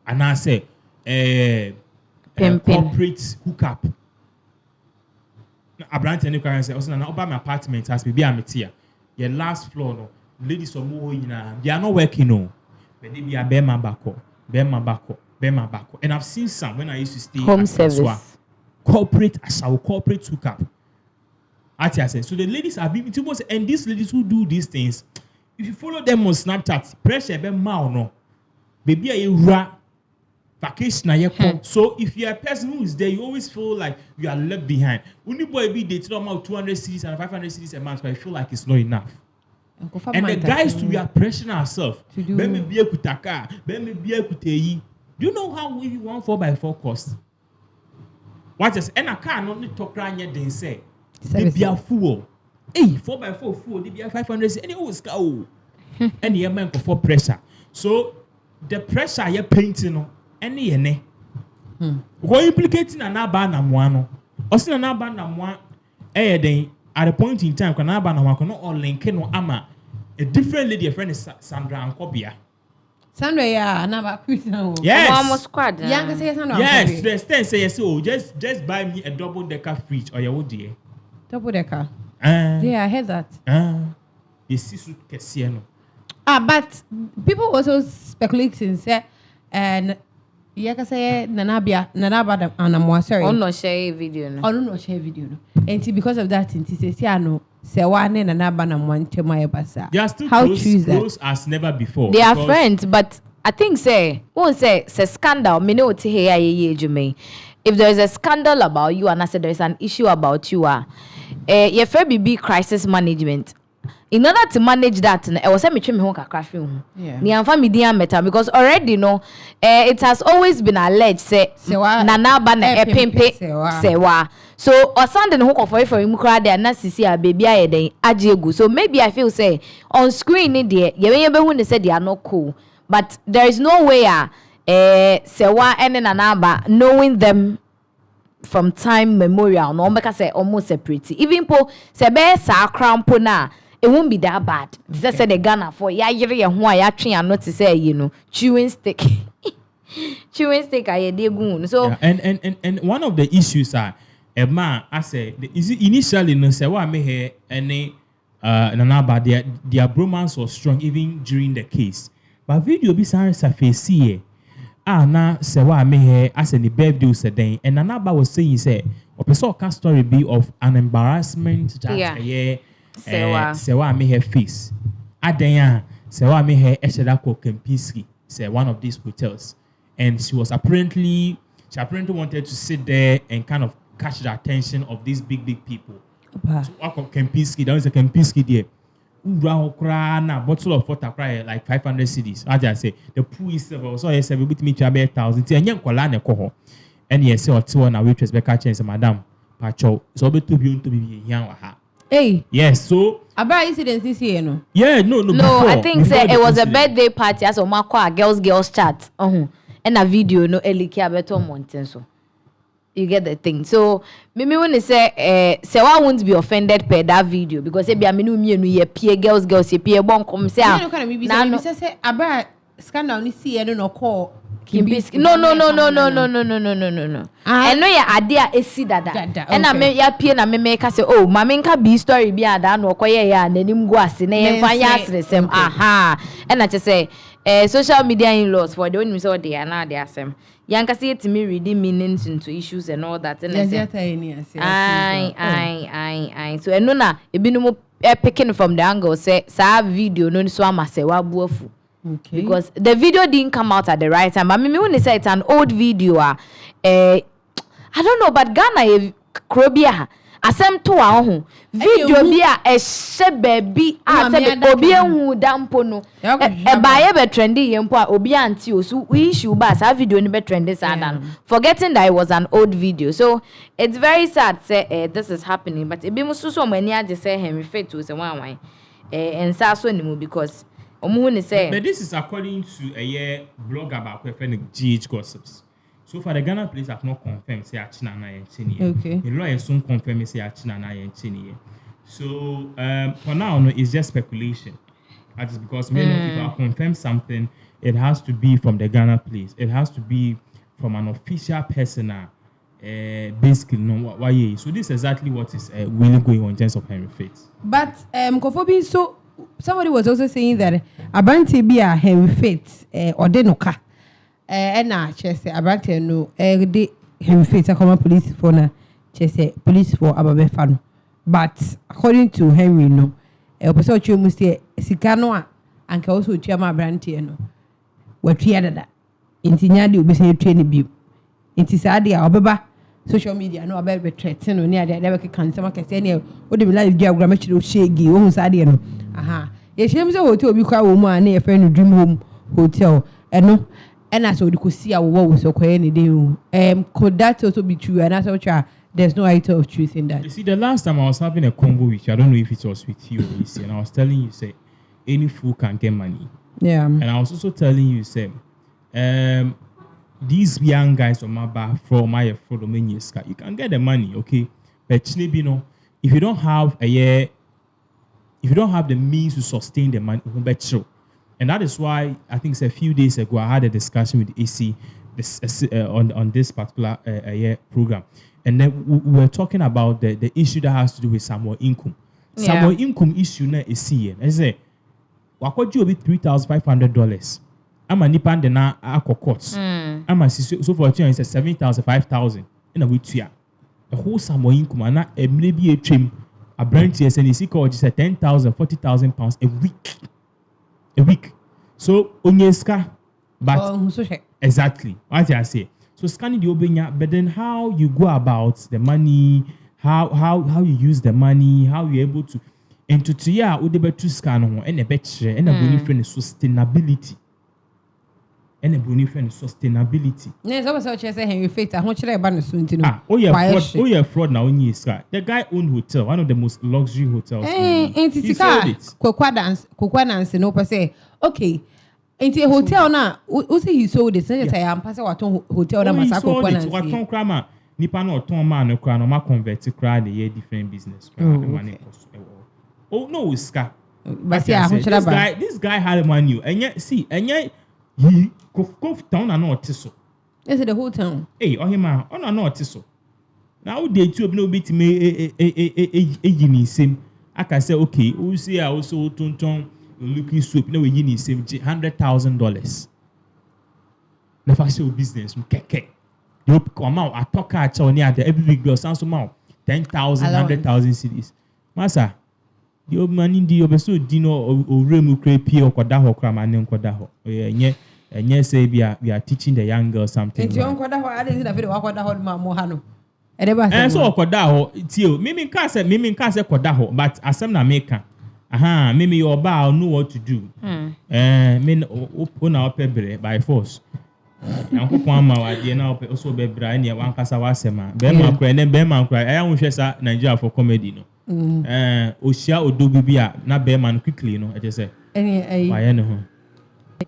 And I said, corporate hookup. Abrante any car say, "Also, now my apartment has be a metia. Your last floor, no ladies or more, they are not working, no. But they be a bema bako, and I've seen some when I used to stay home at service. Kaswa. Corporate, I shall corporate hookup. I say, so the ladies are being too much, and these ladies who do these things, if you follow them on Snapchat, pressure be no. Baby, a ra vacation. So if you're a person who is there, you always feel like you are left behind. Only boy be dating about 200 cities and 500 cities a month, but I feel like it's not enough. And the guys too, we are pressuring ourselves. Do you know how we want 4x4 cost? What is and I can't only talk around yet then say they be a fool. Hey, 4x4 fool, they be a 500 and it was cow. And the man for pressure. So the pressure you're painting any we're implicating an abana also an abana at a point in time can abana not all linking or ama a different lady, a friend is Sandra and Kobia. Sandra, yeah, another Christian. Yes, almost squad. Yes, the stand say so. Just buy me a double decker fridge or your dear. Double decker. Yeah, I heard that. You see, Cassiano. But people also speculate and say, and yaka say Nanaba Anamwa, sorry. Oh no, share video. Oh no, share video. And because of that, it says, yeah, no. Say one and another one to my basa. They are still close as never before. They are friends, but I think won't say scandal. Me know if there is a scandal about you and I said there is an issue about you, your FBB crisis management. In order to manage that, I was saying me home kakra yeah. Ni amfa media meta because already it has always been alleged say nana ba na epempe sewa. So osande no hokofo for mu kra de na sisi a baby aye den agegu. So maybe I feel say on screen ni de ye be hu ne say they are not cool, but there is no way sewa and nana ba knowing them from time memorial no make say almost separate. Even po se be sa crampo na it won't be that bad. Just say the Ghana for ya not to say chewing stick. Chewing stick I degun. So and one of the issues are a man I say initially no say what me here any nanaba their bromance was strong even during the case. But video be surface here. Na say what me here as the birthday said and nanaba was saying say a story be of an embarrassment that Sewa me her face. Adenya Sewa me her Eshadako Kempinski, say one of these hotels. And she apparently wanted to sit there and kind of catch the attention of these big people. So Kempinski, there was a Kempinski there. Na bottle of water cry like 500 cedis. As I say, the pool is so I said with me to 1,000. And young Kolane Koho. And yes, or two on a waitress be catching Madam Pacho. So be to be young. Hey. Yes, so about incidents this year, no? Yeah, no. Before, I think it was a birthday party as a girls chat. And a video no Elikia beto mountain so. You get the thing. So maybe when they say I won't be offended per that video because if you peer girls you peer bon come say no say about scandal ni see I don't know call Kimbiski. No. I know your idea is see that. And I may ya pia na me make say oh mama nka be story bi ada no koye ya nanim go ase na ye fa ya asresem aha. And I just say social media in-laws for the one say they are now they asem. Yanka say it me reading meanings into issues and all that and I so eno na ebinumo picking from the angle say sa video no so amase wa buafu. Okay. Because the video didn't come out at the right time. I mean, when they say it's an old video, I don't know, but Ghana Krobia asem to a video bia baby obi hu dampo no buy be trendy yempo obi anti o so we issue ba sa video ni be trendy sada forgetting that it was an old video. So it's very sad say this is happening, but e be muso so mani age say him refer to say wan and sa so ni mu because but this is according to a blog about GH Gossips. So far, the Ghana police have not confirmed say Achina na yenchini. Okay. The lawyer soon confirm say Achina na yenchini. So for now, no, it's just speculation. That is because we know if I confirm something, it has to be from the Ghana police. It has to be from an official person basically no why so this is exactly what is really going on in terms of Henry Faith. But Kofobi, so somebody was also saying that Abante be a Henry Faith or denoka and na chese Abante no de Henry Faith a common police for na chese police for Ababe Fano. But according to Henry no person you must say Sikano and also Chama Abante no what we had that intinya de obese train bi intisade a obeba social media no about be threaten no near there be kan sama kese ne o de live diagram chiro shege o hu sade no aha ye shem se hotel obi kwa wo mu a na ye friend dream home hotel eno ena so de ko si a wo so kwaye ne dey could that also be true and also there's no item of truth in that. You see, the last time I was having a convo with you, I don't know if it was with you or Isi, and I was telling you, say, any fool can get money. Yeah. And I was also telling you, say, these young guys from Maba, from my you can get the money, okay? But you know, if you don't have if you don't have the means to sustain the money, and that is why I think it's a few days ago I had a discussion with AC on this particular program, and then we were talking about the issue that has to do with Samuel income. Yeah. Samuel income issue na AC. I say, wakoji obi $3,500. I'm a nipan de na courts. I'm a so for you it's 7,000, 5,000 in a week. The whole Samuel income and maybe a trim a brand TSN is equal to 10,000, 40,000 pounds a week. A week. So onyeska, but exactly what I say. So scanning the obenya, but then how you go about the money, how you use the money, how you're able to into tia udebe to scan on and a better and a bonifren sustainability. And a bonifren sustainability. Yes, I was saying Henry Faith. I want you to ban soon to know. Fraud now on scar. The guy owned hotel, one of the most luxury hotels. He sold it. Kokwa dance, no per se. Okay. Into a hotel now. Who say he sold it? Say I am passing what hotel na masako kwa nansi. What ton krama? Nipa no ton man no krama ma convert to krama the different business. Oh no, scar. But this guy had money. And yet see, he go town and not so. Yes, the whole town. Hey, oh him on not so. Now they two no bit me a same. I can say okay, we see I also ton looking soup. No, we yin same $100,000. The fashion business, keke. You come out, I talk at you near the every week girl sounds so 10,000, 100,000 cities. Massa, the old man in the obeso dino or remu creepy or quadaho cram and quadaho. Yeah, and yes, say we are teaching the young girl something. It's your quadaho, I didn't have it. What Mohano. And so quadaho, till Mimi Casa quadaho, but as some American. Aha, maybe your bow know what to do. Mean open our pebble by force. And who one my idea now also be Brian, one Casawasema, Benma cry, and then Benman cry. I am with Nigeria for comedy. No, Oshia or Dubia, not Bearman quickly, no, I just say. Why, I know.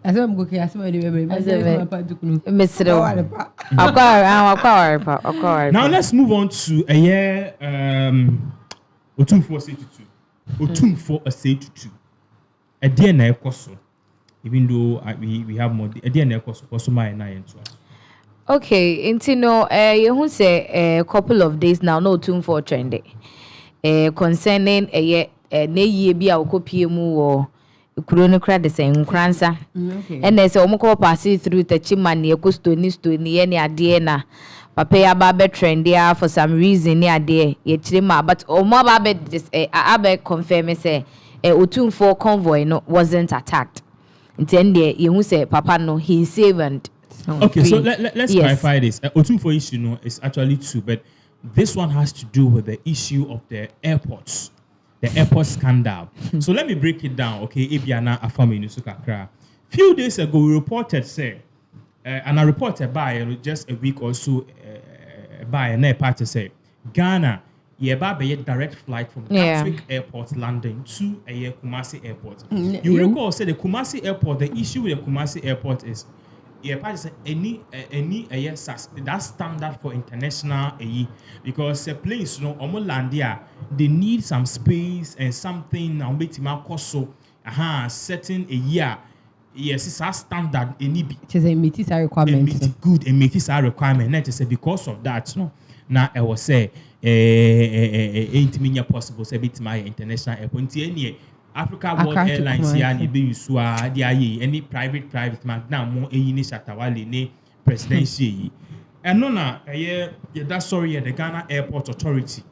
As I'm going to ask my Now let's move on to a year 242. Otum for a say to two. A DNA cost, even though we have more. A DNA cost also my 9 to us. Okay, intino you say a couple of days now, no tune for trendy. Concerning a ne ye be our copy or Kuronocrat the same crancer. And there's a moco passing through the chimney, a custonis to any adiena. Papa Babe trendy for some reason near there, yet chima, but Oma Babe this Abe confirm say Otum for convoy no wasn't attacked. Intended you say Papa no he's saved. Okay, so let's clarify this. Otum for issue no is actually two, but this one has to do with the issue of the airports, the airport scandal. So let me break it down. Okay, Ibiana Afami Nusukakra. Few days ago we reported say. And I reported by just a week or so by a party say Ghana, be a direct flight from Gatwick Airport, London to a Kumasi Airport. You recall say the Kumasi Airport. The issue with the Kumasi Airport is any that's standard for international because a place Omolandia they need some space and something now so certain a year. yes, it's our standard. Any It is a meet requirement. Good, and meet our requirement. Not to say because of that, no. Now I was say, ain't mean possible. Say bit my international airport. Any Africa World Airlines here, any be usua, any private now more any shatawali ne presidential. And no na that's sorry the Ghana Airport Authority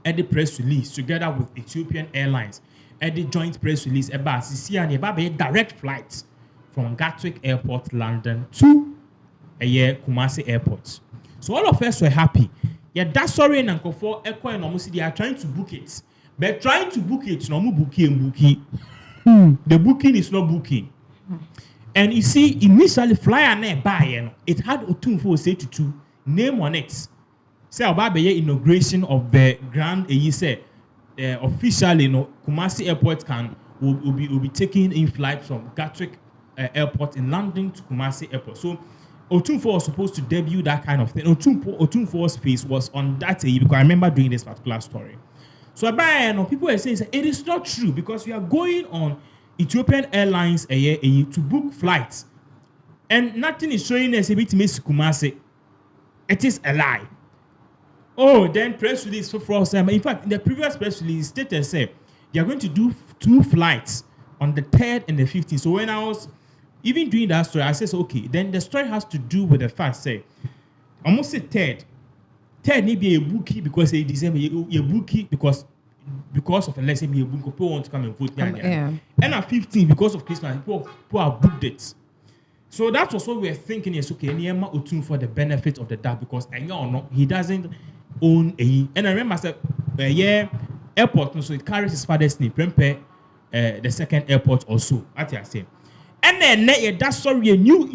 at the press release together with Ethiopian Airlines at the joint press release about CCA direct flights from Gatwick Airport, London to Kumasi Airport. So all of us were happy. Yeah, that's sorry and Uncle for Echo and almost they are trying to book it. But trying to book it, no more booking. The booking is not booking. And you see, initially flyer ne buy it had Otunfo say to name on it. Say about the inauguration of the grand officially Kumasi Airport will be taking in flight from Gatwick Airport in London to Kumasi Airport. So Otunfo was supposed to debut that kind of thing. Otunfo's face was on that because I remember doing this particular story. So people are saying it is not true because we are going on Ethiopian Airlines to book flights, and nothing is showing us a bit miss Kumasi. It is a lie. Oh, then press release for us. In fact, in the previous press release, stated said they are going to do 2 flights on the 3rd and the 15th. So when I was even doing that story, I said, okay, then the story has to do with the fact, say, almost say 3rd. 3rd need be a bookie because they December a bookie because of a lesson be a book, people want to come and vote. And at 15 because of Christmas, people have booked it. So that was what we were thinking is okay, Niema Otun for the benefit of the doubt because he doesn't own a. And I remember I said, airport, so it carries his father's name, the second airport also. What I say. And then that's sorry, a new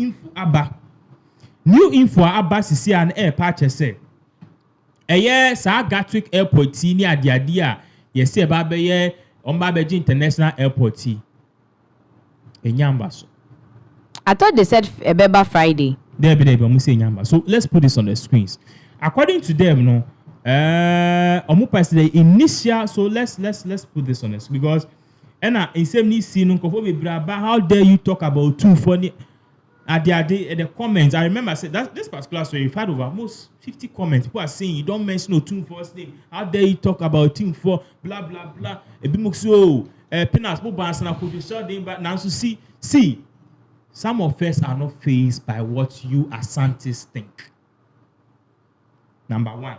info about Sisi and air patch say. Sa Gatwick Airport ni adia yes say babe International Airport Enyamba. I thought they said Ebeba Friday. There be say Enyamba. So let's put this on the screens. According to them, the initial. So let's put this on this because in same see how dare you talk about 2 funny. At the comments, I remember I said that this particular story, we've had over almost 50 comments. People are saying you don't mention Otunfo's name. How dare you talk about Otunfo? Blah blah blah. See, some of us are not fazed by what you Asantes think. Number 1,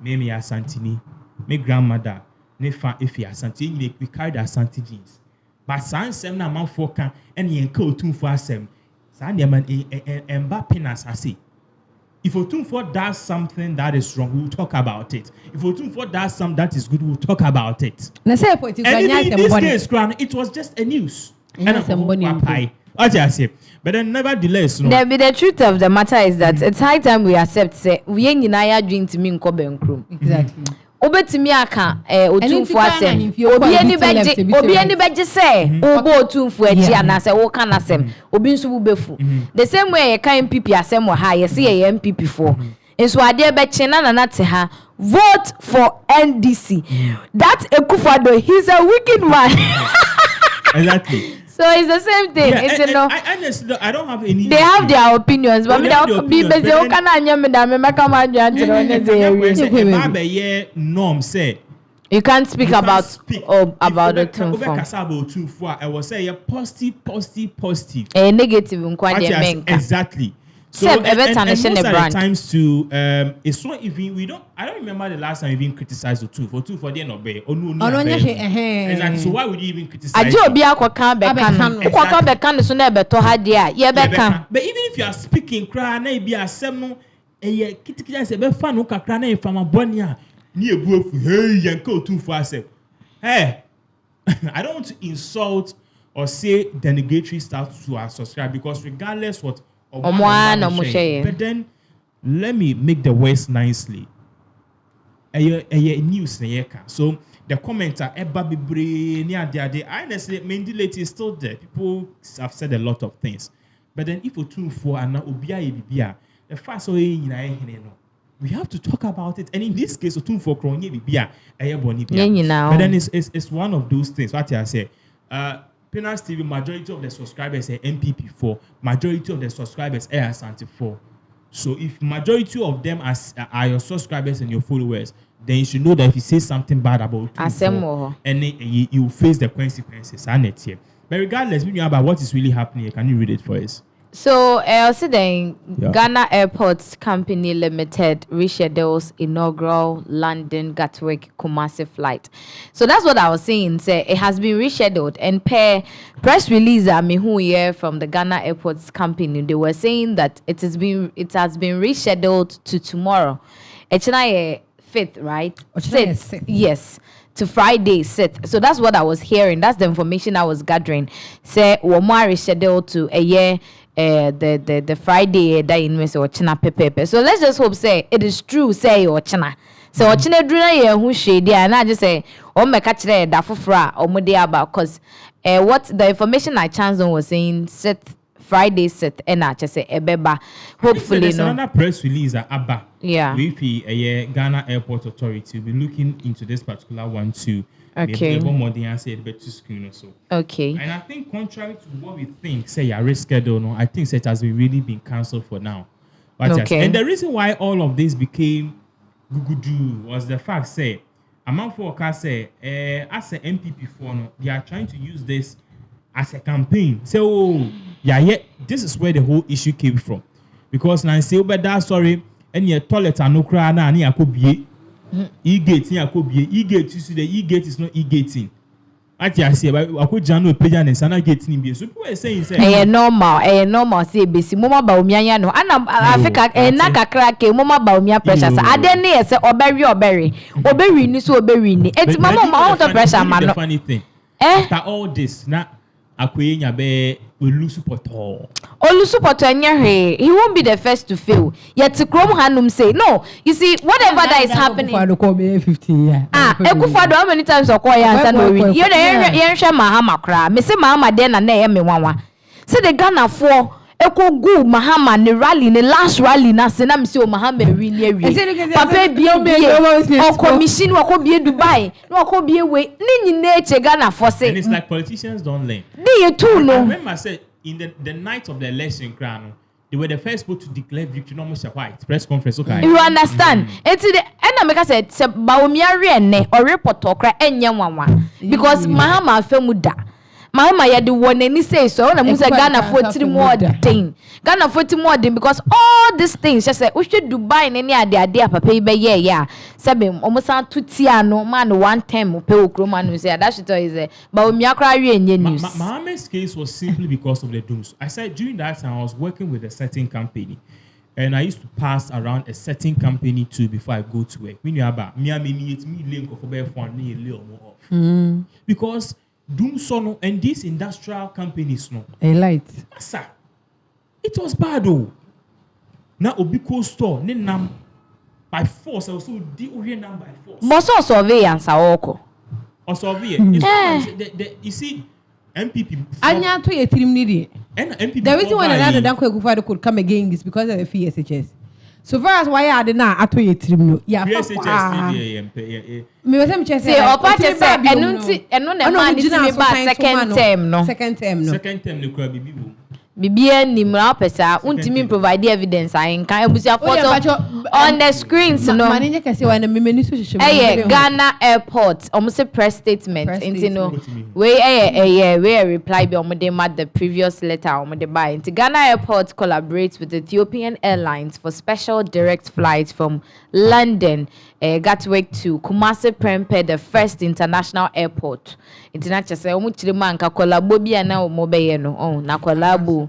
me Asantini, my grandmother, nefa ifi Asantini, we carry the Asante genes. But some seven amount for can and yenko Otunfo asem. If Otunfo does something that is wrong, we'll talk about it. If Otunfo does something that is good, we'll talk about it. And in this case, it was just a news. But then nevertheless, the truth of the matter is that it's high time we accept say we ain't in our dream to mean Kobenkrum. Exactly. Obetimi aka Otunfo asem obi ani beje say obo Otunfo achi anase wo kana asem obi nso bubefu the same way you can MPP asem wo ha ye say ye MPP for enso ade beche na te ha vote for NDC that Ekufado, he's a wicked man. Exactly. So it's the same thing. Yeah, I honestly, I don't have any. They have their opinions, but norm say you can't speak about the tune. I will say positive. Negative. Exactly. So and most of the times to it's not even I don't remember the last time we even criticized the two for the end of bay. Exactly. So why would you even criticize? But even if you are speaking, cry na be a seven kitikija se be fan no kakra na from abonia ni ebuofu hey yanko too fast. Hey, I don't want to insult or say denigatory stuff to our subscribe because regardless what but then let me make the words nicely. News so the commenter honestly Mendilate is still there. People have said a lot of things, but then if Otunfo and Obia the first way we have to talk about it, and in this case Otunfo kronye bibia but then it's one of those things what I say pinaxtv majority of the subscribers are MPP4, majority of the subscribers are Asante4. So if majority of them are your subscribers and your followers, then you should know that if you say something bad about 2-4, and you face the consequences. But regardless, we know about what is really happening. Can you read it for us? So, also then, Ghana Airports Company Limited reschedules inaugural London Gatwick Kumasi flight. So that's what I was saying. Say it has been rescheduled, and per press release from the Ghana Airports Company, they were saying that it has been rescheduled to tomorrow. It's not 5th, right? 6th. Yes. To Friday 6th. So that's what I was hearing. That's the information I was gathering. Say Womar rescheduled to a year. The Friday that in Miss Ochina Pepe. So let's just hope say it is true, say Ochina. So Ochina Druna ye who shade and I just say me catch there da fufra or mudia about cause what the information I chanced on was saying Friday set and I just say ebeba. Hopefully there's another press release at Abba. Yeah. With the Ghana Airport Authority will be looking into this particular one too. Okay. Maybe more than I said, but 2 screen or so. Okay. And I think contrary to what we think, say your reschedule, no, I think it has really been cancelled for now. But okay. And the reason why all of this became gugudu was the fact, say, among for say, as a MPP4, no, they are trying to use this as a campaign. Say, oh, yeah, this is where the whole issue came from. Because now say, but that sorry, and your toilet are no cry now, and you could be. E-gate you see the e-gate is not e-gating. I say I could jano page and sana gate ni so people are saying say normal say besi mama ba omianya no ana Africa na kakra ke mama ba omia pressure sa ade ne say oberi ni so oberi ni eti mama ma on pressure ma no funny thing after all this na akoyenya be Olusupoto enye he won't be the first to fail. Yet Krom Hanum say no. You see, whatever that is happening. Ekufado how many times okoya answer no win. You know, Mahama kra. Me say Mahama den na me wanwa. Say the Ghana for Eko go Mahama ne rally ne last rally na se na me say Mahama win ye win. Papa bie o commission wa ko bie Dubai. No ko bie we. Ni nyine che Ghana for say. And it's like politicians don't learn. They too no. I remember I said in the night of the election crown, they were the first people to declare victory. No much white press conference. Okay, you understand? It's the America said se baomia rene or report okra enye wanwa because Mahama femuda. Mahama ya the one any say so na musa Ghana for 3 more thing. Ghana for 3 more thing because all these things just say we should Dubai any ade papa be yeah. Sabe almost 2 tia no man 1 time pe okro man say that should tell you say baomia kra we enye news. Mahama's case was simply because of the dooms. I said during that time I was working with a certain company. And I used to pass around a certain company too before I go to work. Me about me link of off. Because doom sono and these industrial companies no. A light. Sir, it was bad though. Now Obiko store nam by force. I also did nam by force. Most surveillance oko. Or surveillance. You see, MPP. Anya to a team needy. And MPP. The reason why another Danquah Kιllεr could come again is because of the FSHS. So far as why I did not at a team. Yeah, FSHS. Me was him just say opa just say enu na man is me ba second term no. Second term the crowd bibi. Bibia ni mra pesa untimi provide evidence I can ebusia photo on the screens no manager can say when me ni so sheshe Ghana Airport almost press statement into no we reply be omode mad the previous letter omode buy into Ghana Airport collaborates with Ethiopian Airlines for special direct flights from London Gatwick to Kumasi Prempeh, the first international airport. International say omu chirima nka collabo bia na omobeye no na collabo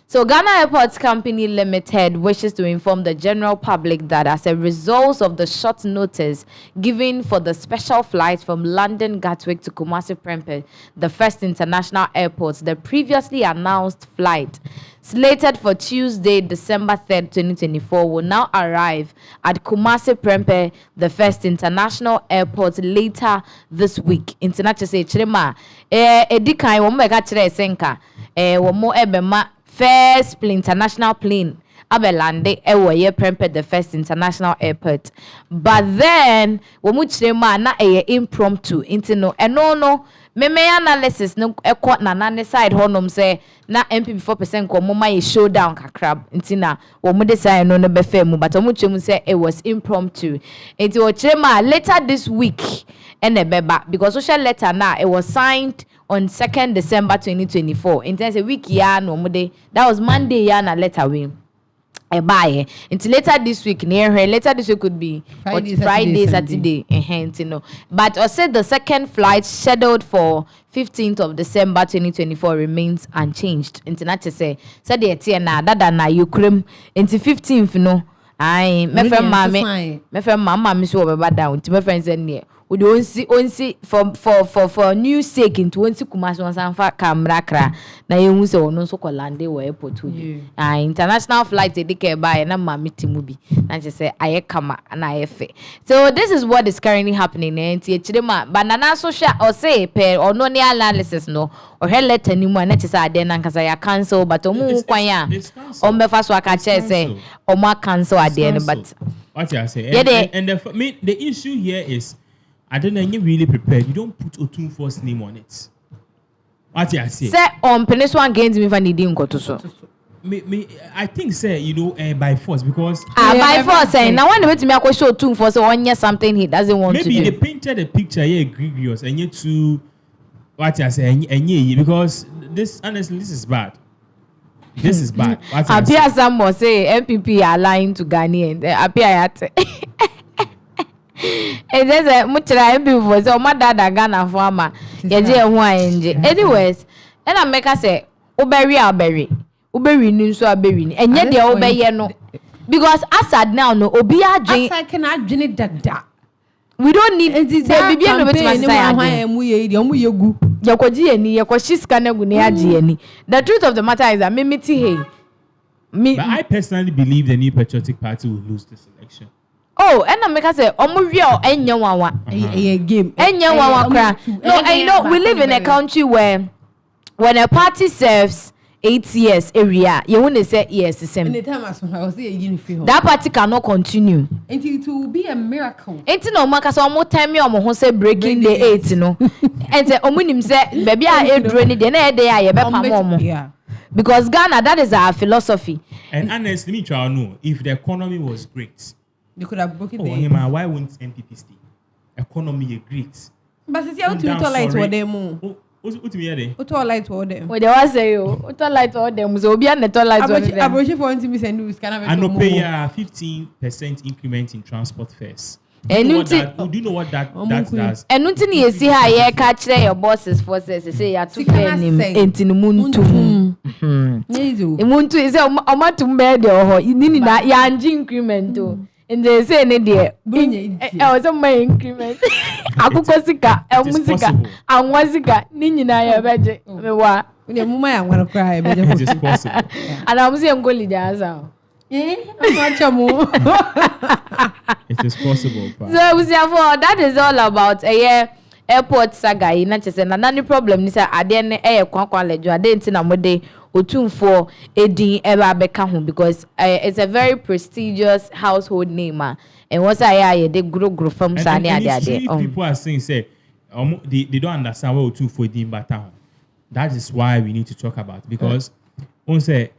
So Ghana Airports Company Limited wishes to inform the general public that as a result of the short notice given for the special flight from London Gatwick to Kumasi Prempeh, the first international airport, the previously announced flight slated for Tuesday, December 3rd, 2024, will now arrive at Kumasi Prempeh, the first international airport, later this week. International say chirema edikan wo meka chire senka wo mo ebema first plane international plane abelande ewo ye Prempeh the first international airport. But then wo mu chire ma na impromptu intino no me analysis no ekọ na ne side honom say na MP 4% ko moma ye showdown kakra intina wo mu decide no be fair mu but wo mu chire mu say it was impromptu. Enti wo chire ma later this week ene beba because social letter na it was signed on 2nd December 2024. In terms of week ya no mo day that was Monday ya na letter we buy until later this week near her later this week could be Friday Saturday no but I said the second flight scheduled for 15th of December 2024 remains unchanged until not to say said the na dada na Ukraine until 15th no I my friend mama so baba down until my friends near we don't see for new sake into once Kumasi once and for camera kra na you say ono so kolande we airport international flight they care by na mama timubi na she say aye kama na efe. So this is what is currently happening and chidema banana social or say per or no analysis no or her letter ni mu na che say ade na nkasa ya cancel but omu kwan ya ombefa so aka che say omu cancel ade but what you say and the issue here is I don't know, you're really prepared. You don't put Otunfo's name on it. What you say? Say Peniswan gains me for needing so. I think say by force because by force now when the way to me I show Otunfo so on something he doesn't want to do. Maybe they painted the picture here egregious and yet to what you say and because this honestly this is bad. This is bad. Appear someone say MPP are lying to Ghanaians. Appear at it is a much like people so my dad Ghana farmer anyways and I make us say uberry ni so aberry and yet they obey no because Assad now no obi adwin Assad cannot adwin dada we don't need baby no betima say yakoji ani yakoshi scan egu ne age ani. The truth of the matter is that but I personally believe the New Patriotic Party will lose this election. Oh, and I make us say, Omurio, Enyawawa, a game, Enyawawa cry. No, we live in a country where when a party serves 8 years area, you won't say yes, the same. That party cannot continue. And it will be a miracle. Ain't no mark as almost time you almost say breaking the 8, And the Omunim said, baby, I drain the day I ever because Ghana, that is our philosophy. And honestly, me try to know if the economy was great. You could have broken the why won't MPP stay? Economy is great. But it's how to light for them. What to me there? What light for them? What they was say you? What light for them? So be an light for them. Approach for to me say news can have. I no pay 15% increment in transport fares. Do you know what that does? And nothing you see how you catch your bosses forces say you to pay him entin muntu. Muntu is a matumbe de ho. Nini na ya increment o. And they say ne there I was on my increment akuko sika musika anwa sika ni nyina ya beje me wa we mama ya ngwana cry beje it is possible and I'm saying go lead asa it is possible so we say for that is all about airport saga yi na chese na nani problem ni say ade ne kwankwan lejo ade ntina mode Otunfo edin eba beka ho because it's a very prestigious household name and once I dey grow from sani ade people are saying say they don't understand what Otunfo edin bata ho. That is why we need to talk about it because on say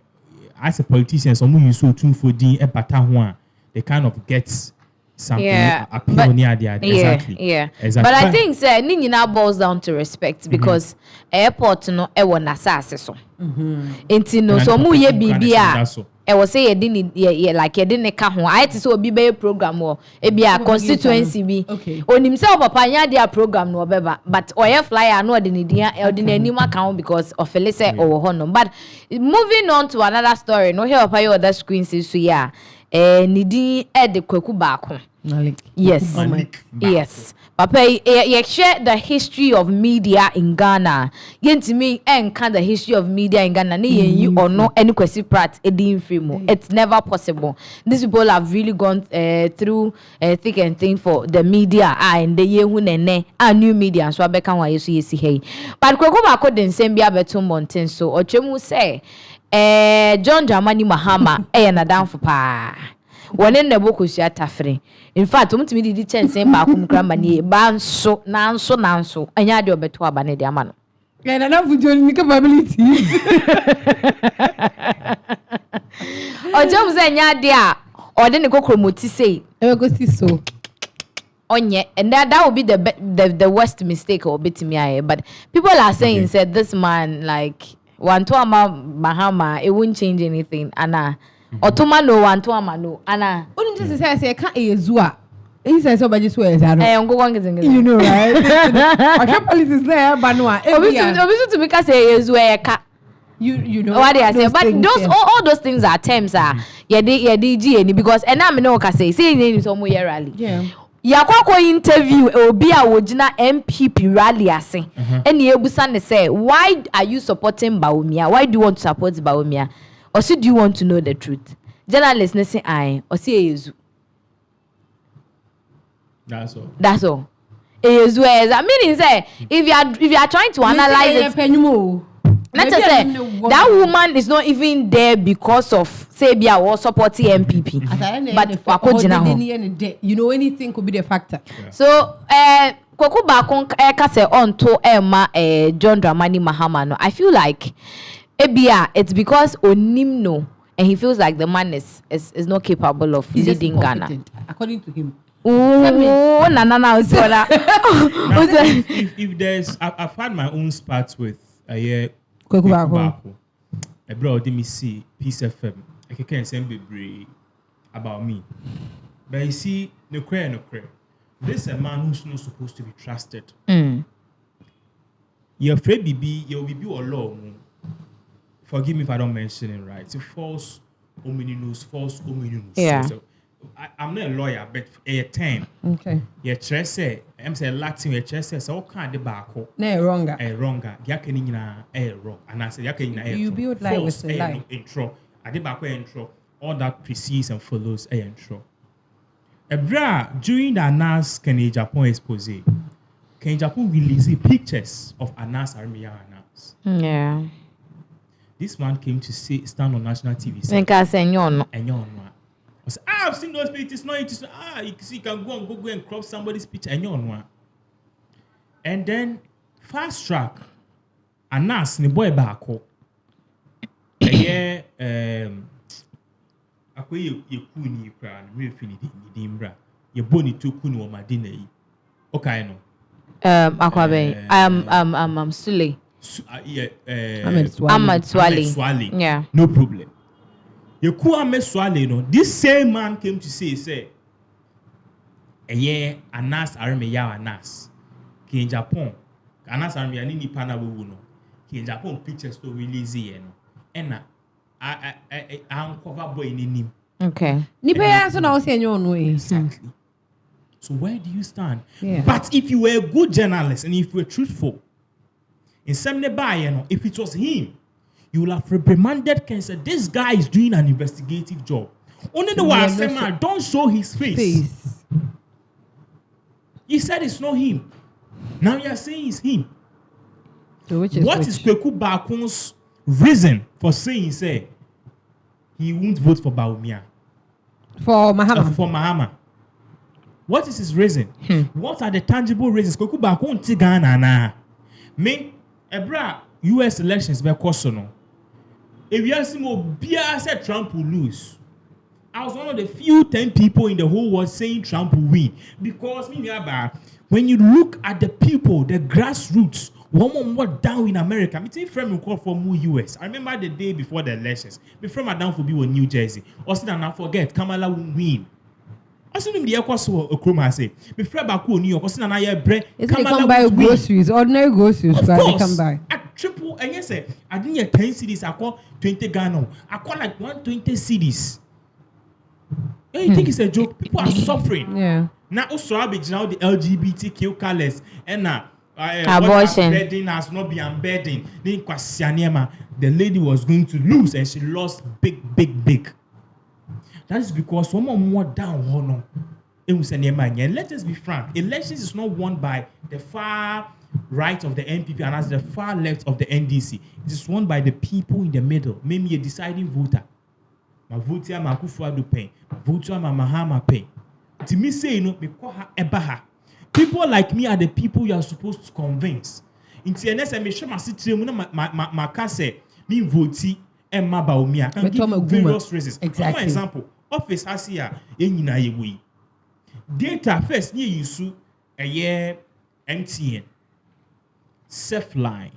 as a politician someone use Otunfo edin bata ho they kind of get something appeal near the exactly. But I think say ni nyina boils down to respect because airport no e won asase so enti no so mu ye bibia e wo say ye like ye dey ka ho I say obi be program wo e bia constituency bi onim say papa nya dia program no obeba but oye flyer no de dia e de nanim account because of say o ho no. But moving on to another story no here papa your other screen says so ya nidi de kwaku baako. Yes. Yes. Papa, you share the history of media in Ghana. Yenti me enka the history of media in Ghana. Ni you or no any question part edin frame. It's never possible. These people have really gone through thick and thin for the media and the yehu nene and new media so abeka wa yesu yesi hey. But kweko ba ko den same bia beto mountain so ochemu say John Dramani Mahama na down for pa. One in the book was tafre. In fact, to me the chance same ba kum kra mani ba nso nanso anya de obeto abane de ama no. And enough with your capability. O jom say nya de a o de ne kokromoti say. I go see so. Onye, and that would be the worst mistake or bit me. But people are saying said this man like one to Mahama, it won't change anything. Anna Otoma no one to no Anna. Only just say can't Zua. He says so by just where you know, right? Our politics there, Banua. To because say where you know what they say, but those all those things are terms are DG because and I'm no say in some way rally. Yeah. Yakwako interview obi a wojina MPP rally ase ene ebusa ne say why are you supporting Bawumia? Why do you want to support Bawumia? Or do you want to know the truth? Journalists ne say I or say ezu. That's all. Ezu is I mean say if you are trying to analyze it. Let's just say that woman is not even there because of Sabia or supporting MPP. But you know anything could be the factor. Yeah. So Kwaku Bakon kase on to Emma John Dramani Mahama no. I feel like Ebia it's because Onim no and he feels like the man is not capable of leading Ghana. According to him. Oh, na. If there's I've had my own spats with Kwaku Bako. I brought me see Peace FM. I can't send about me. But you see, no cray. This is a man who's not supposed to be trusted. You're afraid you'll be alone. Forgive me if I don't mention it right. It's a false ominous. Yeah. So, I'm not a lawyer, but a 10. Okay. Your chest say, I'm saying Latin, your chest says, all kind of barco. No, wronger. Yakanina, wrong. And I said, Yakanina, you build lie with a lie. Intro. I did back intro. All that precedes and follows a intro. During the Anas Agyapong expose, Agyapong released pictures of Anas Armia Anas. Yeah. This man came to stand on national TV. I've seen those pictures. You can go and crop somebody's picture. And then fast track, Anas ni boy bako. Akwe ye kuni kra na me fini di mbra. Ye boni to kuni o madina yi. Okay no. Akwabe. I'm Sule. Ahmed Swale. Yeah. No problem. Ye ku Ahmed Swale no. This same man came to say Anas Armeya Anas. Ki Agyapong. Anas Armeya ni nipa na wewu no. Ki Agyapong pictures to release ye no. Ena I uncover boy in him. Okay. Exactly. So where do you stand? Yeah. But if you were a good journalist and if you were truthful, in some if it was him, you will have reprimanded Ken said, this guy is doing an investigative job. Only the one said, don't show his face. He said it's not him. Now you are saying it's him. So what is Kwaku Bakon's reason for saying he won't vote for Bawumia? For Mahama. What is his reason? What are the tangible reasons? Kwaku Bakon ti Ghana na. Me ebra US elections be kosono. If you ask me, Bia said Trump will lose. I was one of the few 10 people in the whole world saying Trump will win. Because when you look at the people, the grassroots, one more down in America. I'm saying from US. I remember the day before the elections. Before my down for be in New Jersey. Also, now forget Kamala will win. Also, the Equaso Okroma say before Baku New York. Also, now Kamala will buy groceries, ordinary groceries. Of course, they can buy. At triple, and yes, I didn't get 10 cities. I call 20 Ghana. I call like 120 cities. You think it's a joke? People are suffering. Yeah. Now, also, now the LGBTQ colors and now. Abortion. Embedding has not been embedding. The lady was going to lose and she lost big. That is because someone more down. And let us be frank. Elections is not won by the far right of the NPP and as the far left of the NDC. It is won by the people in the middle. Maybe a deciding voter. My voter, my Kufuado pen. My voter, my Mahama pen. To me say, me call her Ebaha. People like me are the people you are supposed to convince. In TNS, I may show my city, my case, me vote, and my baumia. I can give various reasons. Exactly. For example, office has here, in data first, near you sue a year MTN, Self-Line,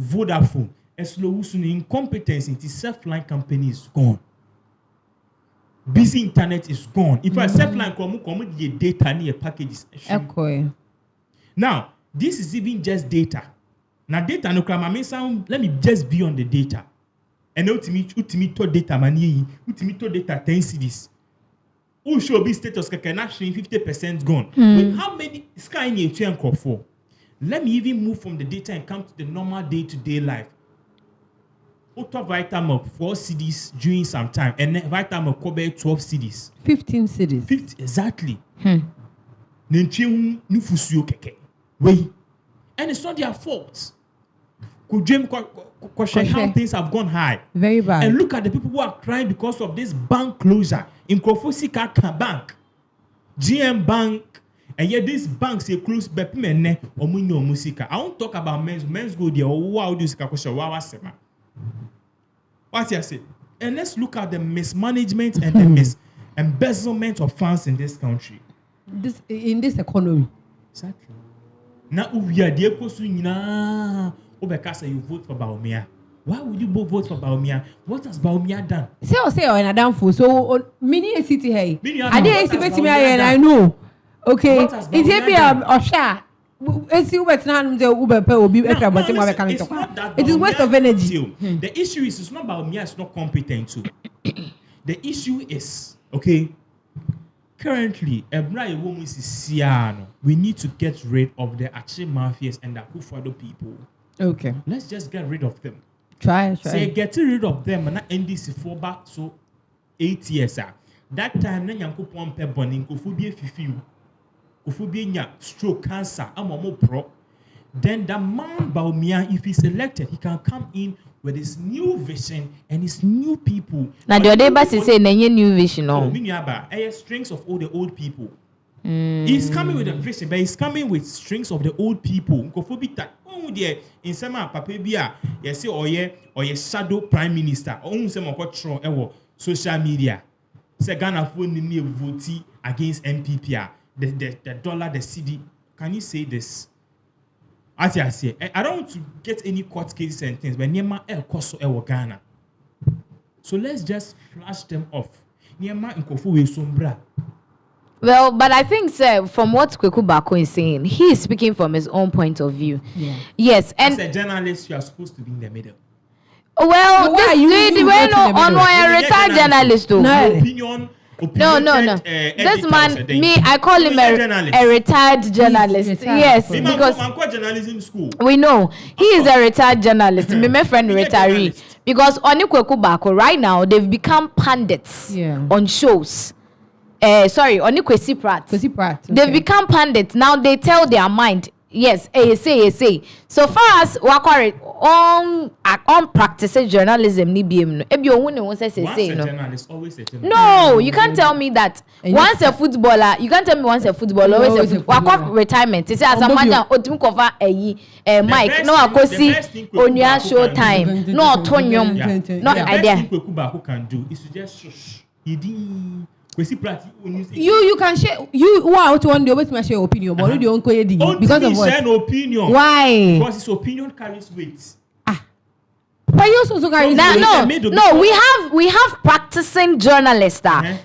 Vodafone, as low as incompetence in the Self-Line company is gone. Busy internet is gone. If I Self-Line come the data near packages. Okay. Now, this is even just data. Now, data no crime. Sound. Let me just be on the data. And ultimate data money. Ultimate data 10 cities. Who should be status can actually 50% gone. With how many sky in your for? Let me even move from the data and come to the normal day-to-day life. Auto vitamin 4 cities during some time, and vitamin cover 12 cities. 15 cities. 50 exactly. Wait. And it's not their fault. Could James question how things have gone high? Very bad. And look at the people who are crying because of this bank closure. In Krofosika Bank, GM Bank, and yet these banks they close Bepimene or Munyo Musika. I won't talk about men's go there or wow this Kakosha. What I say? And let's look at the mismanagement and the embezzlement of funds in this country. In this economy. Exactly. Now we are the Ekosuna. Obekasa, you vote for Baumia. Why would you both vote for Baumia? What has Baumia done? Say in a damn fool. So mini a city hey. I didn't expect me and I know. Okay. It's be a share. It's you better than the Uber pay will be extra, but it is waste of energy. The issue is it's not Baumia is not competent too. The issue is okay. Currently, we need to get rid of the Achi mafias and the Kufado people. Okay. Let's just get rid of them. Try. Say getting rid of them and not NDC for back so 8 years. That time, then Yanko Pompe Bonin, Kufubia Fifiu, Kufubia stroke cancer, I'm a more pro. Then the man Baumia, if he's elected, he can come in with his new vision and his new people. Now the other bus is saying new vision. No, strings of all the old people. He's coming with a vision, but he's coming with strings of the old people. In some papabia, you say, or ye shadow prime minister, or some social media. Say Ghana phone me vote against NPP. The dollar, the CD. Can you say this? As I say, I don't want to get any court cases and things, but Niema El Koso El Ghana. So let's just flash them off. Niema Nkofu we sombra. Well, but I think, sir, from what Kweku Bako is saying, he is speaking from his own point of view. Yeah. Yes, and as a journalist, you are supposed to be in the middle. Well, a retired journalist, too. No. This man, I call him a retired journalist. Yes, because journalism school. We know he is a retired journalist. My friend retiree. Because on Kweku Bako right now they've become pundits on shows. On Kwesi Pratt. They've become pundits. Now they tell their mind. Yes, say. So far as Wakari on practicing journalism, ni BM no. Ebi ohun ne won say no. Journalist, always a journalist. No, you can't tell me that. Once a footballer, you can't tell me once a footballer, always a footballer. Retirement. You say as a man otimi cover mic, no akosi onua show time, no otonyom, no idea. What Kweku can do is to just shush. You can share out one day with my share opinion, but you don't because of what? Share an opinion. Why? Because his opinion carries weight. But you also carry no. We have practicing journalists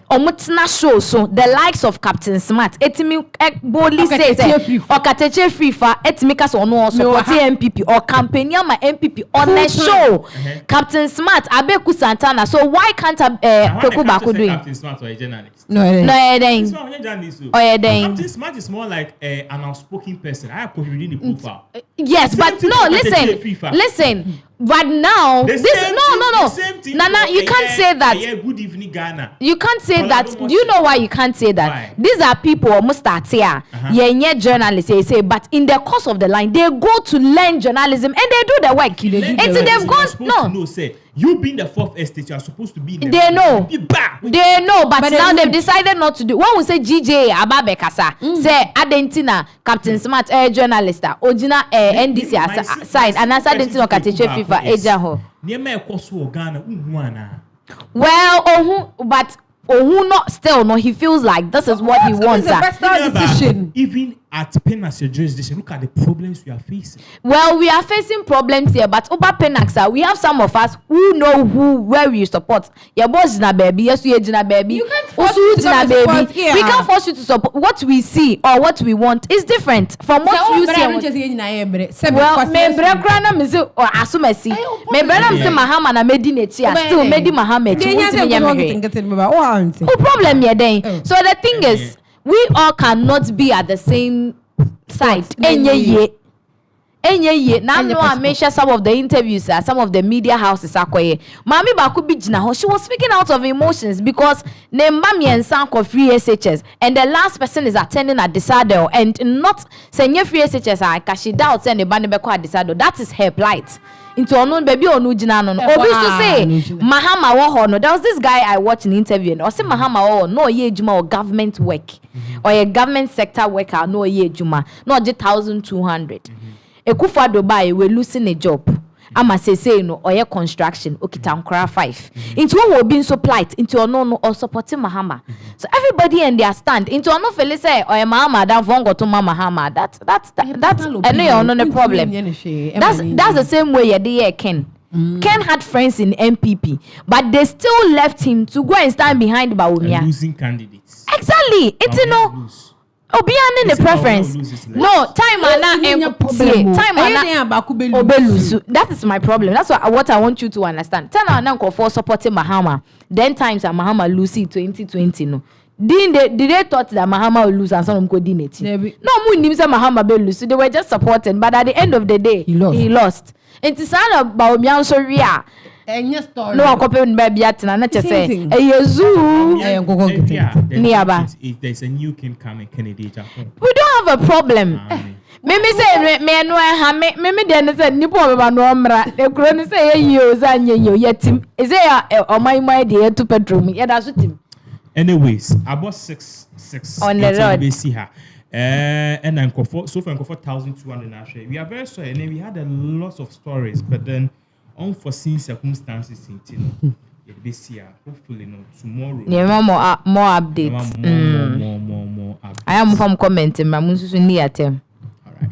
omutina show so the likes of Captain Smart. Etimi boldly says or Kateche free for etimikas or no support MPP or campaign my MPP on the show. Captain Smart Abeku Santana. So why can't Kweku Bako do it? Captain Smart or a journalist? No, Captain Smart is more like an outspoken person. I have reading the profile. Yes, but no, listen. But now, The this same no. thing- the same thing Nana, for you can't say that. Good evening, Ghana. You can't say Well, I that. don't Do watch you it. know why you can't say that? Why? These are people almost start here. Yeah, journalists, they say, but in the course of the line, they go to learn journalism and they do the work. Until they've gone, no. Say, you being the fourth estate, you are supposed to be in the They know. Be back. They know, but now they they've decided not to do. When we say GJ Ababe Kasa, say Adentina, Captain Smart, journalist, Ojina, NDC side, and as Adentino Kateche FIFA, Ejaho. Well, but not still, no, he feels like this is what he wants. Even at Pinaxtv jurisdiction, look at the problems we are facing. Well, we are facing problems here, but over Pinaxtv, we have some of us who know where we support. Your boss is na baby, yes, you are baby. You can't force you to support here. We can't force you to support. What we see or what we want is different from what you see. Well, me brekwana me say asumasi. Me brana me say Mahama na Medina still Medi Mahama. Oh, problem here then. So the thing is, we all cannot be at the same side. Now I mention some of the interviews, some of the media houses are quiet. Mami Baku Bijina, she was speaking out of emotions because Nembami and Sanko free SHS, and the last person is attending at Desado, and not saying free SHS, I she doubts and the Banebeko at Desado. That is her plight. Into unknown baby or no jinanon. Or to say Mahama Wahono. There was this guy I watched an interview and I say Mahama no ye juma or government work or a government sector worker no ye juma no 1,200. Ekufa Dubai we losing a job. Ama say no or construction okitankora 5 into one will be so plight into no or supporting Mahama. So everybody and their stand into no felice or Mahama that vongo to Mahama. That's no problem. That's the same way you Ken. Ken had friends in MPP, but they still left him to go and stand behind Bawumia. Losing candidates. Exactly. It's no. Obiane the preference. No, time that is my problem. That's what I want you to understand. Time and for supporting Mahama. Then times Mahama lose 2020 no. Did they thought that Mahama will lose and some coordinate? No, Mahama will lose. They were just supporting, but at the end of the day, he lost. It's sad about Mian Soria. No, I'm copying baby at and I say, There's a new king coming, Kennedy. We don't have a problem. Maybe say, me no, maybe then said, Nipo Nomra, the crony say, you, yet him. Is there or my dear to bedroom? Yeah, that's with him. Anyways, about 6 on the road. We see her. And then so far, 4,200 actually. We are very sorry, and then we had a lot of stories, but then unforeseen circumstances in hopefully tomorrow. Yeah, more updates. More updates. I am from commenting, my musu ni atem. All right.